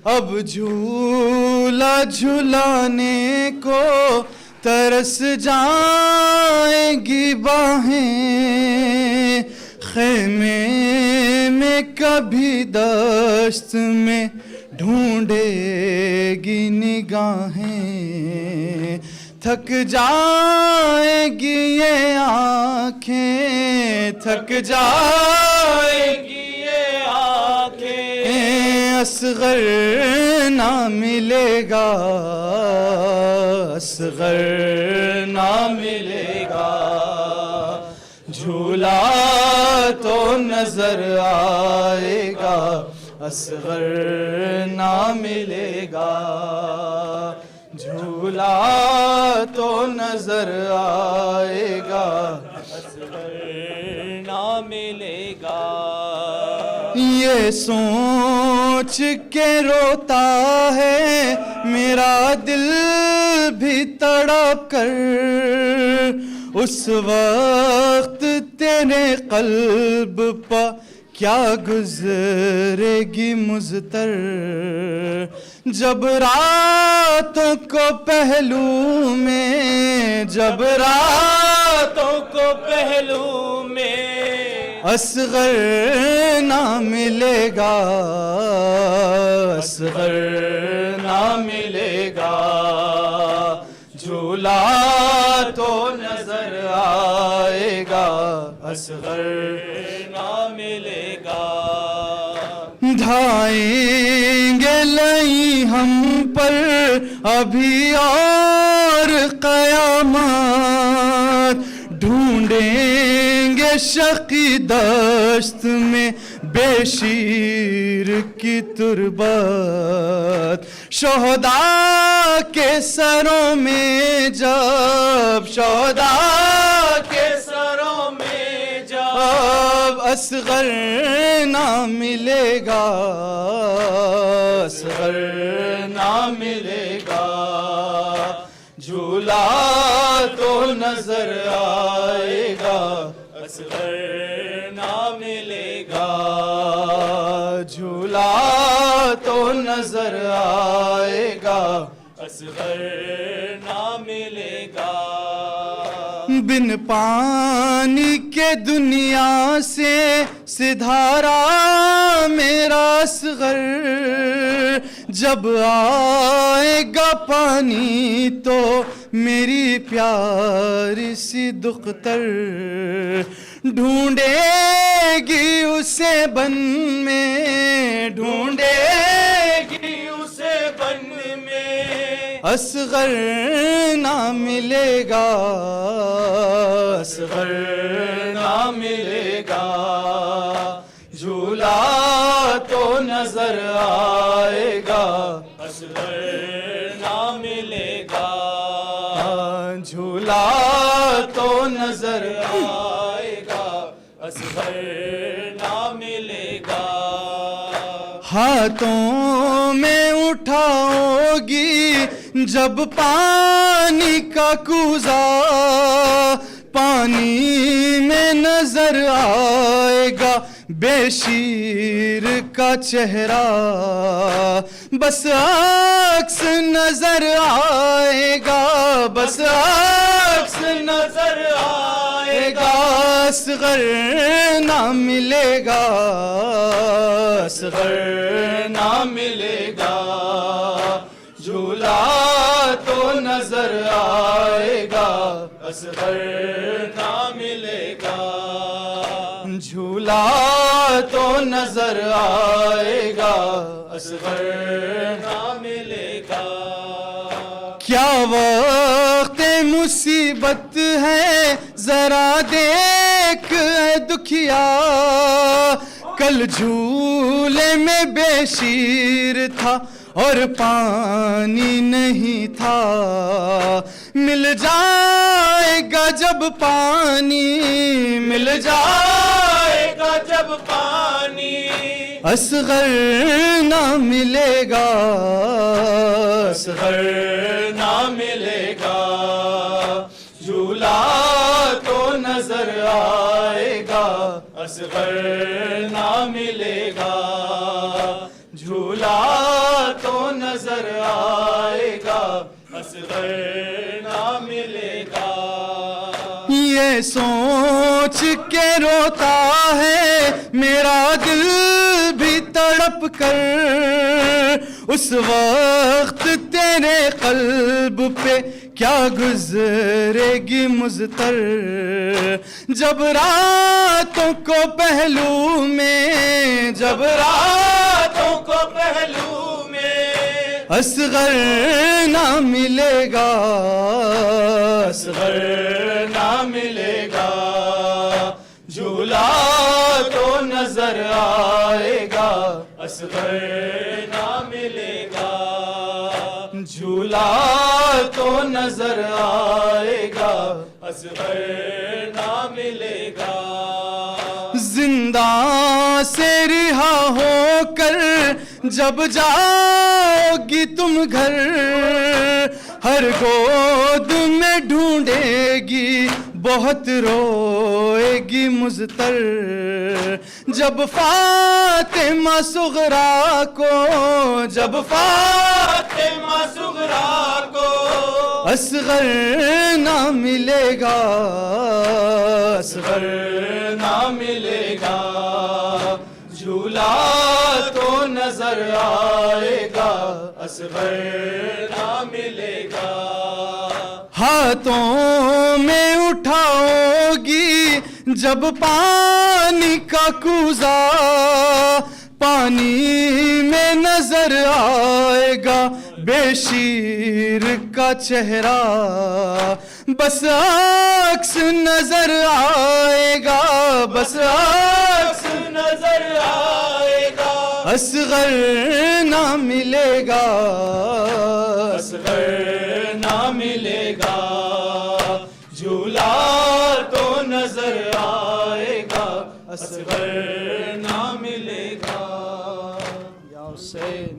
अब झूला झुलाने को तरस जाएंगी बाहें, खेमे में कभी दश्त में ढूंढेगी निगाहें। थक जाएगी ये आँखें, थक जाएगी ये आँखें, असगर ना मिलेगा, असगर ना मिलेगा। झूला तो नजर आएगा, असगर ना मिलेगा। झूला तो नजर आएगा, असगर ना मिलेगा। ये सोच के रोता है मेरा दिल भी तड़प कर, उस वक्त तेरे कल्ब पर क्या गुजरेगी मुज़तर। जब रातों को पहलू में, जब रातों को पहलू में असगर ना मिलेगा, असगर ना मिलेगा। झूला तो नजर आएगा, असगर ना मिलेगा। ढाएंगे लई हम पर अभी और कयामत, ढूंढेंगे शकी दश्त में बेशीर की तुरबत। शोहदा के सरों में जब, शोहदा के सरों में जब असगर ना मिलेगा, असगर ना मिलेगा। झूला तो नजर आएगा, असगर ना मिलेगा। झूला तो नजर आएगा, असगर ना मिलेगा। बिन पानी के दुनिया से सिधारा मेरा असगर, जब आएगा पानी तो मेरी प्यारी सी दुख्तर। ढूंढेगी उसे बन में, ढूंढेगी उसे बन में असगर ना मिलेगा, असगर ना मिलेगा। झूला तो नजर आएगा, असगर ना मिलेगा। झूला तो नजर आएगा, असगर ना मिलेगा। हाथों में उठाओगी जब पानी का कूज़ा, पानी में नजर आएगा बेशीर का चेहरा। बस अक्स नजर आएगा, बस अक्स नजर आएगा। असगर ना मिलेगा, असगर ना मिलेगा। झूला तो नजर आएगा, असगर ना मिलेगा। झूला तो नजर आएगा, असगर ना मिलेगा। क्या वक्त मुसीबत है जरा देख ऐ दुखिया, कल झूले में बेशीर था और पानी नहीं था। मिल जाएगा जब पानी, मिल जाएगा जब पानी, असगर ना मिलेगा, असगर ना मिलेगा। झूला तो असगर ना मिलेगा, झूला तो नजर आएगा, असगर ना मिलेगा। ये सोच के रोता है मेरा दिल भी तड़प कर, उस वक्त तेरे कल्ब पे क्या गुजरेगी मुज़तर, जब रातों को पहलू में, जब रातों को पहलू में असगर ना मिलेगा, असगर ना मिलेगा, झूला तो नजर आएगा, असगर ना मिलेगा, झूला तो नजर आएगा, असगर ना मिलेगा। जिंदा से रिहा होकर जब जाओगी तुम घर, हर गोद में ढूंढेगी बहुत रोएगी मुज़तर, जब फातिमा सुगरा को, जब फातिमा सुगरा को असगर ना मिलेगा, असगर ना मिलेगा, झूला तो नजर आएगा, असगर ना मिलेगा। हाथों में उठाओगी जब पानी का कूज़ा, पानी में नजर आएगा बेशीर का चेहरा, बस अक्स नजर आएगा, बस अक्स नजर आएगा, असगर ना मिलेगा, असगर ना मिलेगा, झूला तो नजर आएगा, असगर ना मिलेगा। या हुसैन,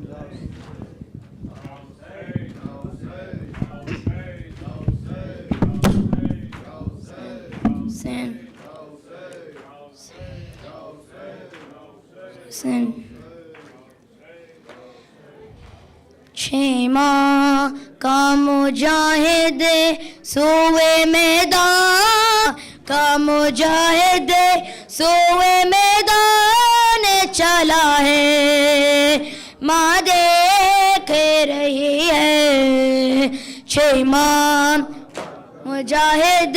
शेमा का मुजाहिद सोए मैदान, का मुजाहिद सोए मैदान चला है, माँ देख रही है। शेमा मुजाहिद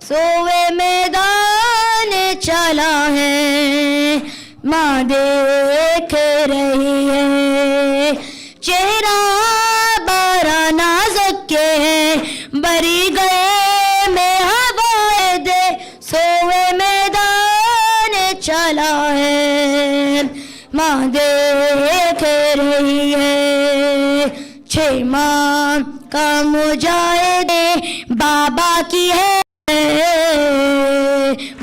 सोए मैदान चला है, माँ देख रही है। चेहरा बारा नाजुक के है, बरी गए में हवाए दे, सोए मैदान चला है, माँ देख रही है। छह माँ का मुजाहिद बाबा की है,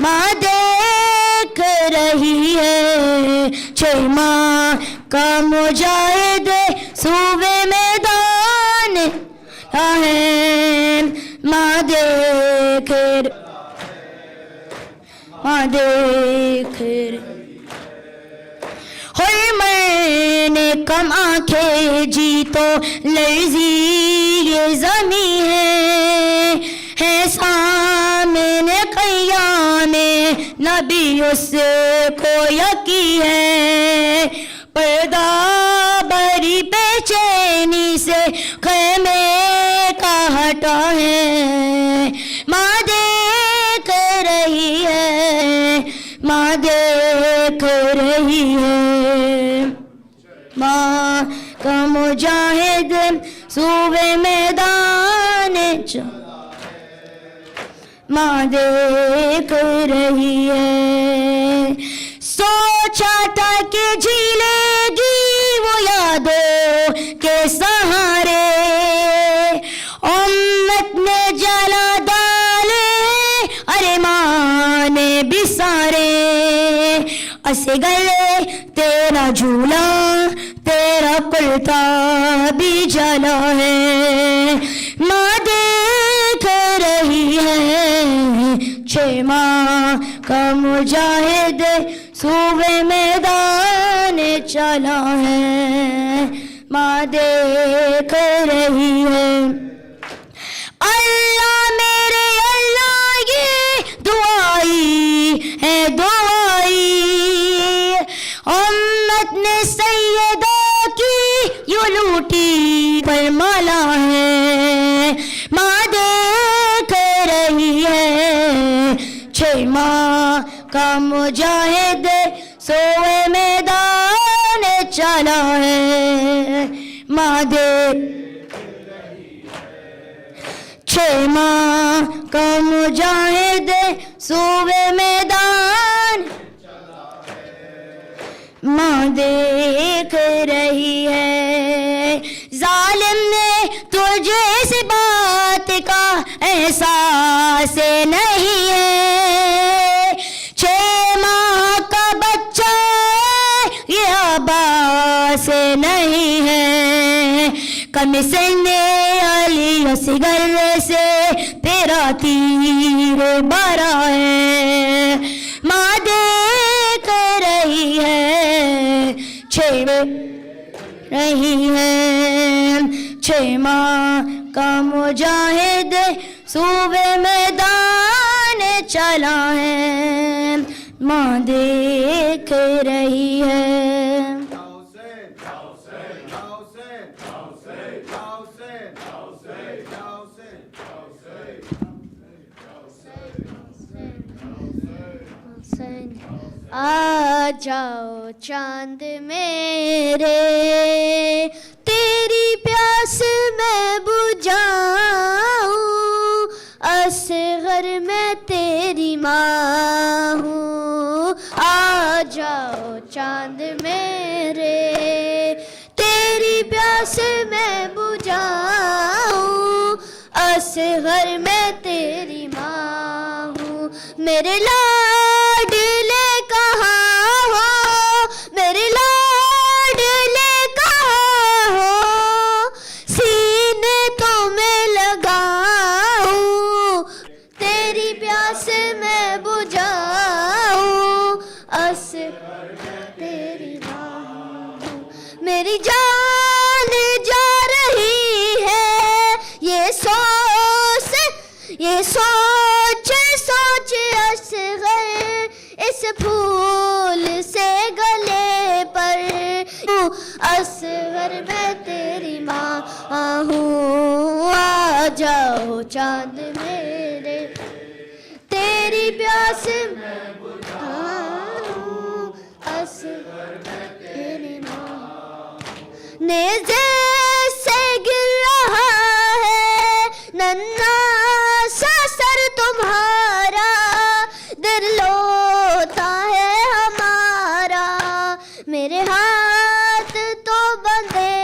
माँ देख रही है। छह माँ का मुजाहिद सूबे मैदान है, माँ देख मैंने कम आंखें जी तो लर्जी ये ज़मी है सामने क़यामे नबी उसको यकी है। पर्दा बड़ी बेचैनी से ख़ैमे का हटा है, माँ देख रही है, माँ देख रही है। माँ का मुजाहिद सूबे मैदान माँ देख रही है। सोचा था कि झीलेगी वो यादों के सहारे, उम्मत ने जला डाले अरे माँ ने बिसारे। असे गले तेरा झूला तेरा कुर्ता भी जला है, माँ देख रही है। 6 माह का मुजाहिद सूबे मैदान चला है, माँ देख रही है। अल्लाह मेरे अल्लाह ये दुआई है दुआई, उम्मत ने सैयदा की यूं लूटी पर माला है, माँ देख रही है। 6 माह का मुजाहिद सोए मैदान चला है, माँ देख 6 माह का मुजाहिद सोए मैदान, माँ देख रही है। जालिम ने तुझे इस बात का एहसास नहीं है, 6 माह का बच्चा ये अब्बास नहीं है। कमिसने अली असगर से तेरा तीर बरा है, माँ देख रही है। 6 माह का मुजाहिद सूबे मैदान चला है, माँ देख रही है। आ जाओ चांद मेरे, तेरी प्यास मैं बुझाऊं, असगर मैं तेरी माँ हूँ। आ जाओ चांद मेरे, तेरी प्यास मैं बुझाऊं, असगर मैं तेरी माँ हूँ। मेरे लाडले कहाँ हो, मेरे लाडले कहाँ हो, सीने तो मैं लगाऊं, तेरी प्यास मैं बुझाऊं, असगर तेरी माँ हूँ। मेरी जान जा रही है, ये सोच सोच असगर इस फूल से गले पर, असगर मैं तेरी माँ हूँ। आ जाओ चांद मेरे, तेरी प्यास मैं बुझाऊं, असगर मैं तेरी माँ। नेज़े से गिर रहा है नन्हा सा सर तुम्हारा, दिल लोता है हमारा। मेरे हाथ तो बंधे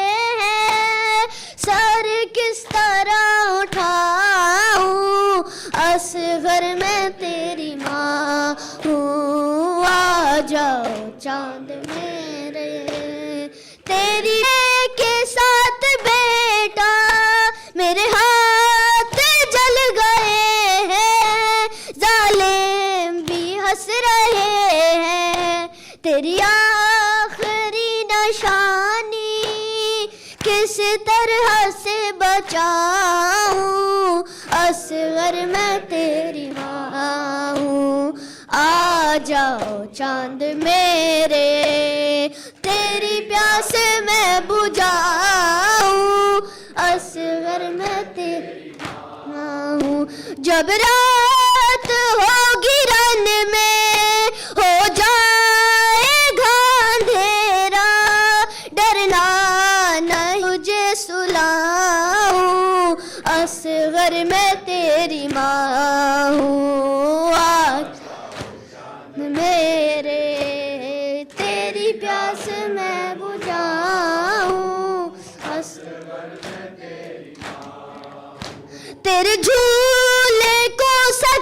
हैं, सर किस तरह उठाऊं, असगर मैं तेरी माँ हूँ। आ जाओ चांद मेरे, तेरी के साथ बेटा मेरे हाथ जल गए हैं, जालिम भी हंस रहे हैं। तेरी आखिरी निशानी किस तरह से बचाऊं, असगर मैं तेरी माँ हूँ। आ जाओ चांद मेरे, तेरी प्यास मैं बुझाऊं, असगर मैं तेरी माँ हूँ। जब रात होगी रन में हो जाएगा अंधेरा, डरना नहीं तुझे सुलाऊं, असगर मैं तेरी माँ हूँ। आज मेरे, तेरी प्यास मैं बुझाऊं, असगर मैं तेरी माँ हूँ। तेरे झूले को सजा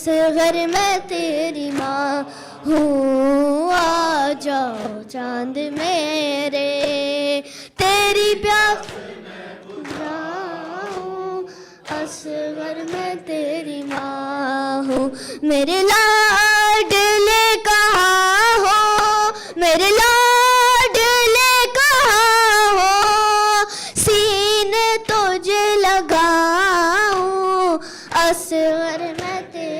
असगर मैं तेरी माँ हूँ, आ जाओ चांद मेरे, तेरी प्यास बुझाऊं, असगर मैं तेरी माँ हूँ। मेरे लाडले कहाँ हो, मेरे लाडले कहाँ हो, सीने तुझे लगाऊं, असगर मैं तेरी।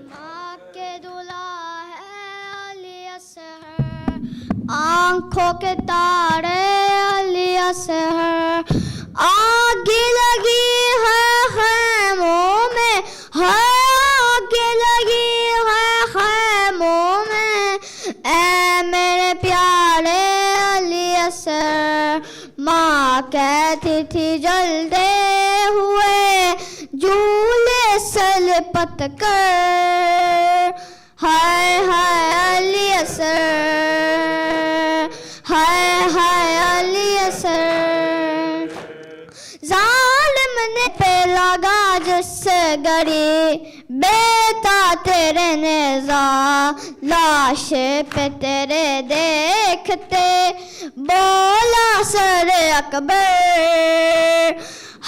माँ के दूल्हा है अली असहर, आँखों के तारे अली असहर, आग लगी है खैमों में, है आग लगी है खैमों में, ऐ मेरे प्यारे अली असहर। माँ कहती थी जलते हुए झूले सलपत कर, हाय हाय अली असर, हाय हाय अली असर। जालिम ने पे लगा जिससे गड़ी बेटा तेरे नेज़ा, लाश पे तेरे देखते बोला सर अकबर,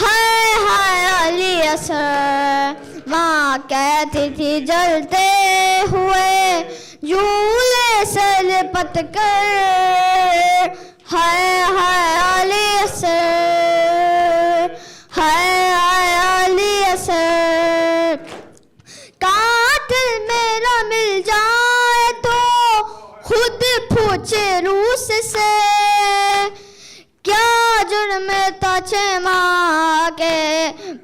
हाय हाय अली असर। माँ कहती थी जलते हुए झूले से लिपट कर, हाय हाय अली असर, हाय हाय अली असर। कातिल मेरा मिल जाए तो खुद पूछे रूस से, क्या जुर्म ताचे माँ के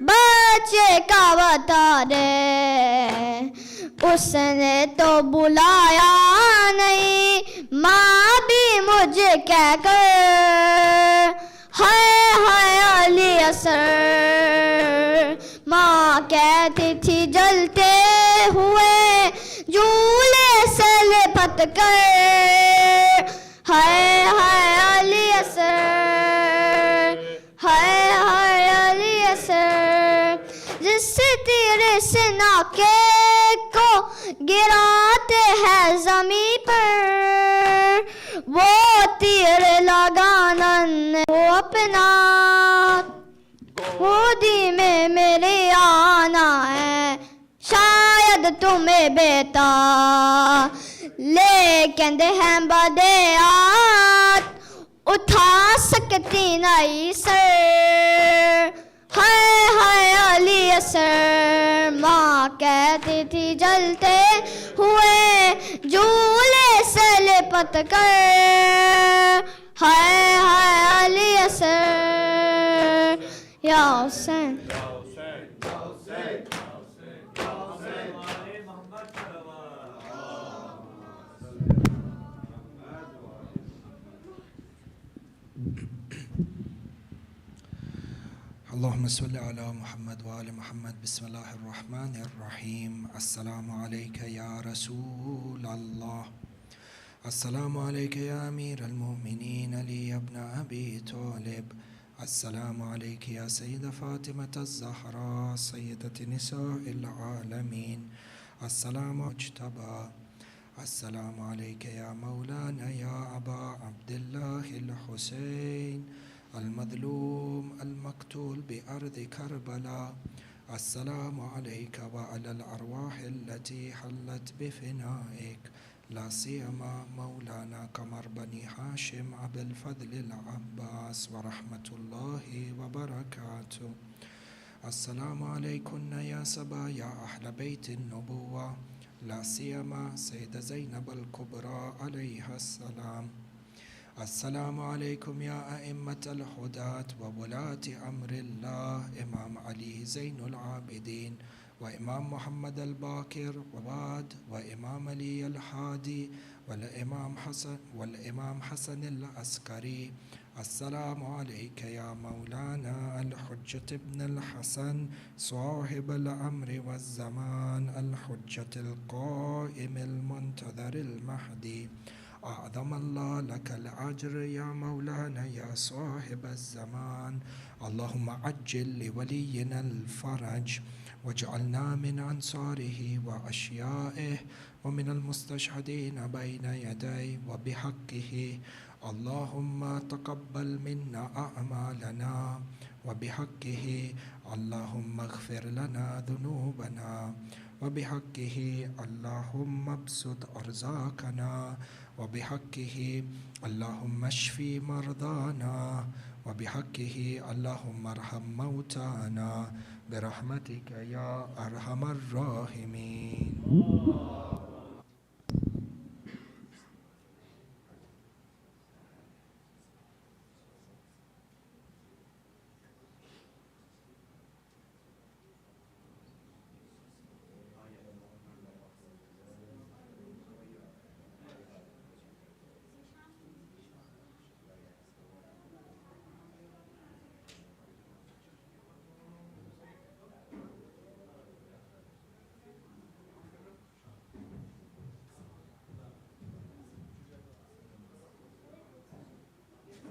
बच्चे का बता दे, उसने तो बुलाया नहीं माँ भी मुझे क्या कर, हाय हाय अली असर। माँ कहती थी जलते हुए झूले से लिपट कर, हाय हाय अली असर, हाय हाय अली असर। जिस तीर से नाके को गिराते हैं जमीन पर, वो तीर लगाना वो अपना गोदी में मेरे आना है, शायद तुम्हें बेटा लेकिन हम बदेयात उठा सकती नहीं सर, हाय हाय अली असर। माँ कहती थी जलते हुए झूले से लिपट कर, हाय हाय अली असर। या Hussain Allahumma salli ala Muhammad wa ali Muhammad. Bismillahir Rahmanir Rahim. Assalamu alayka ya Rasul Allah. Assalamu alayka ya Amir al-Mu'minin Ali ibn Abi Talib. Assalamu alayka ya Sayyida Fatima al-Zahra, Sayyidati Nisa'il Alamin. Assalamu Mujtaba. Assalamu alayka ya Maulana ya Aba Abdullah al-Husain المظلوم المقتول بأرض كربلاء. السلام عليك وعلى الأرواح التي حلت بفنائك، لا سيما مولانا قمر بني هاشم أبي الفضل العباس ورحمة الله وبركاته. السلام عليكن يا سبا يا أهل بيت النبوة، لا سيما سيدة زينب الكبرى عليها السلام. السلام عليكم يا أئمة الهداة وولاة أمر الله، إمام علي زين العابدين وإمام محمد الباكر وبعد، وإمام علي الهادي والإمام حسن العسكري السلام عليك يا مولانا الحجة ابن الحسن صاحب الأمر والزمان الحجة القائم المنتظر المهدي. أعظم الله لك الأجر يا مولانا يا صاحب الزمان. اللهم عجل لولينا الفرج واجعلنا من أنصاره وأشيائه ومن المستشهدين بين يديه وبحقه. اللهم تقبل منا أعمالنا وبحقه. اللهم اغفر لنا ذنوبنا وبحقه. اللهم ابسط أرزاقنا وبحقه. اللهم اشفي مرضانا وبحقه. اللهم ارحم موتانا برحمتك يا أرحم الراحمين.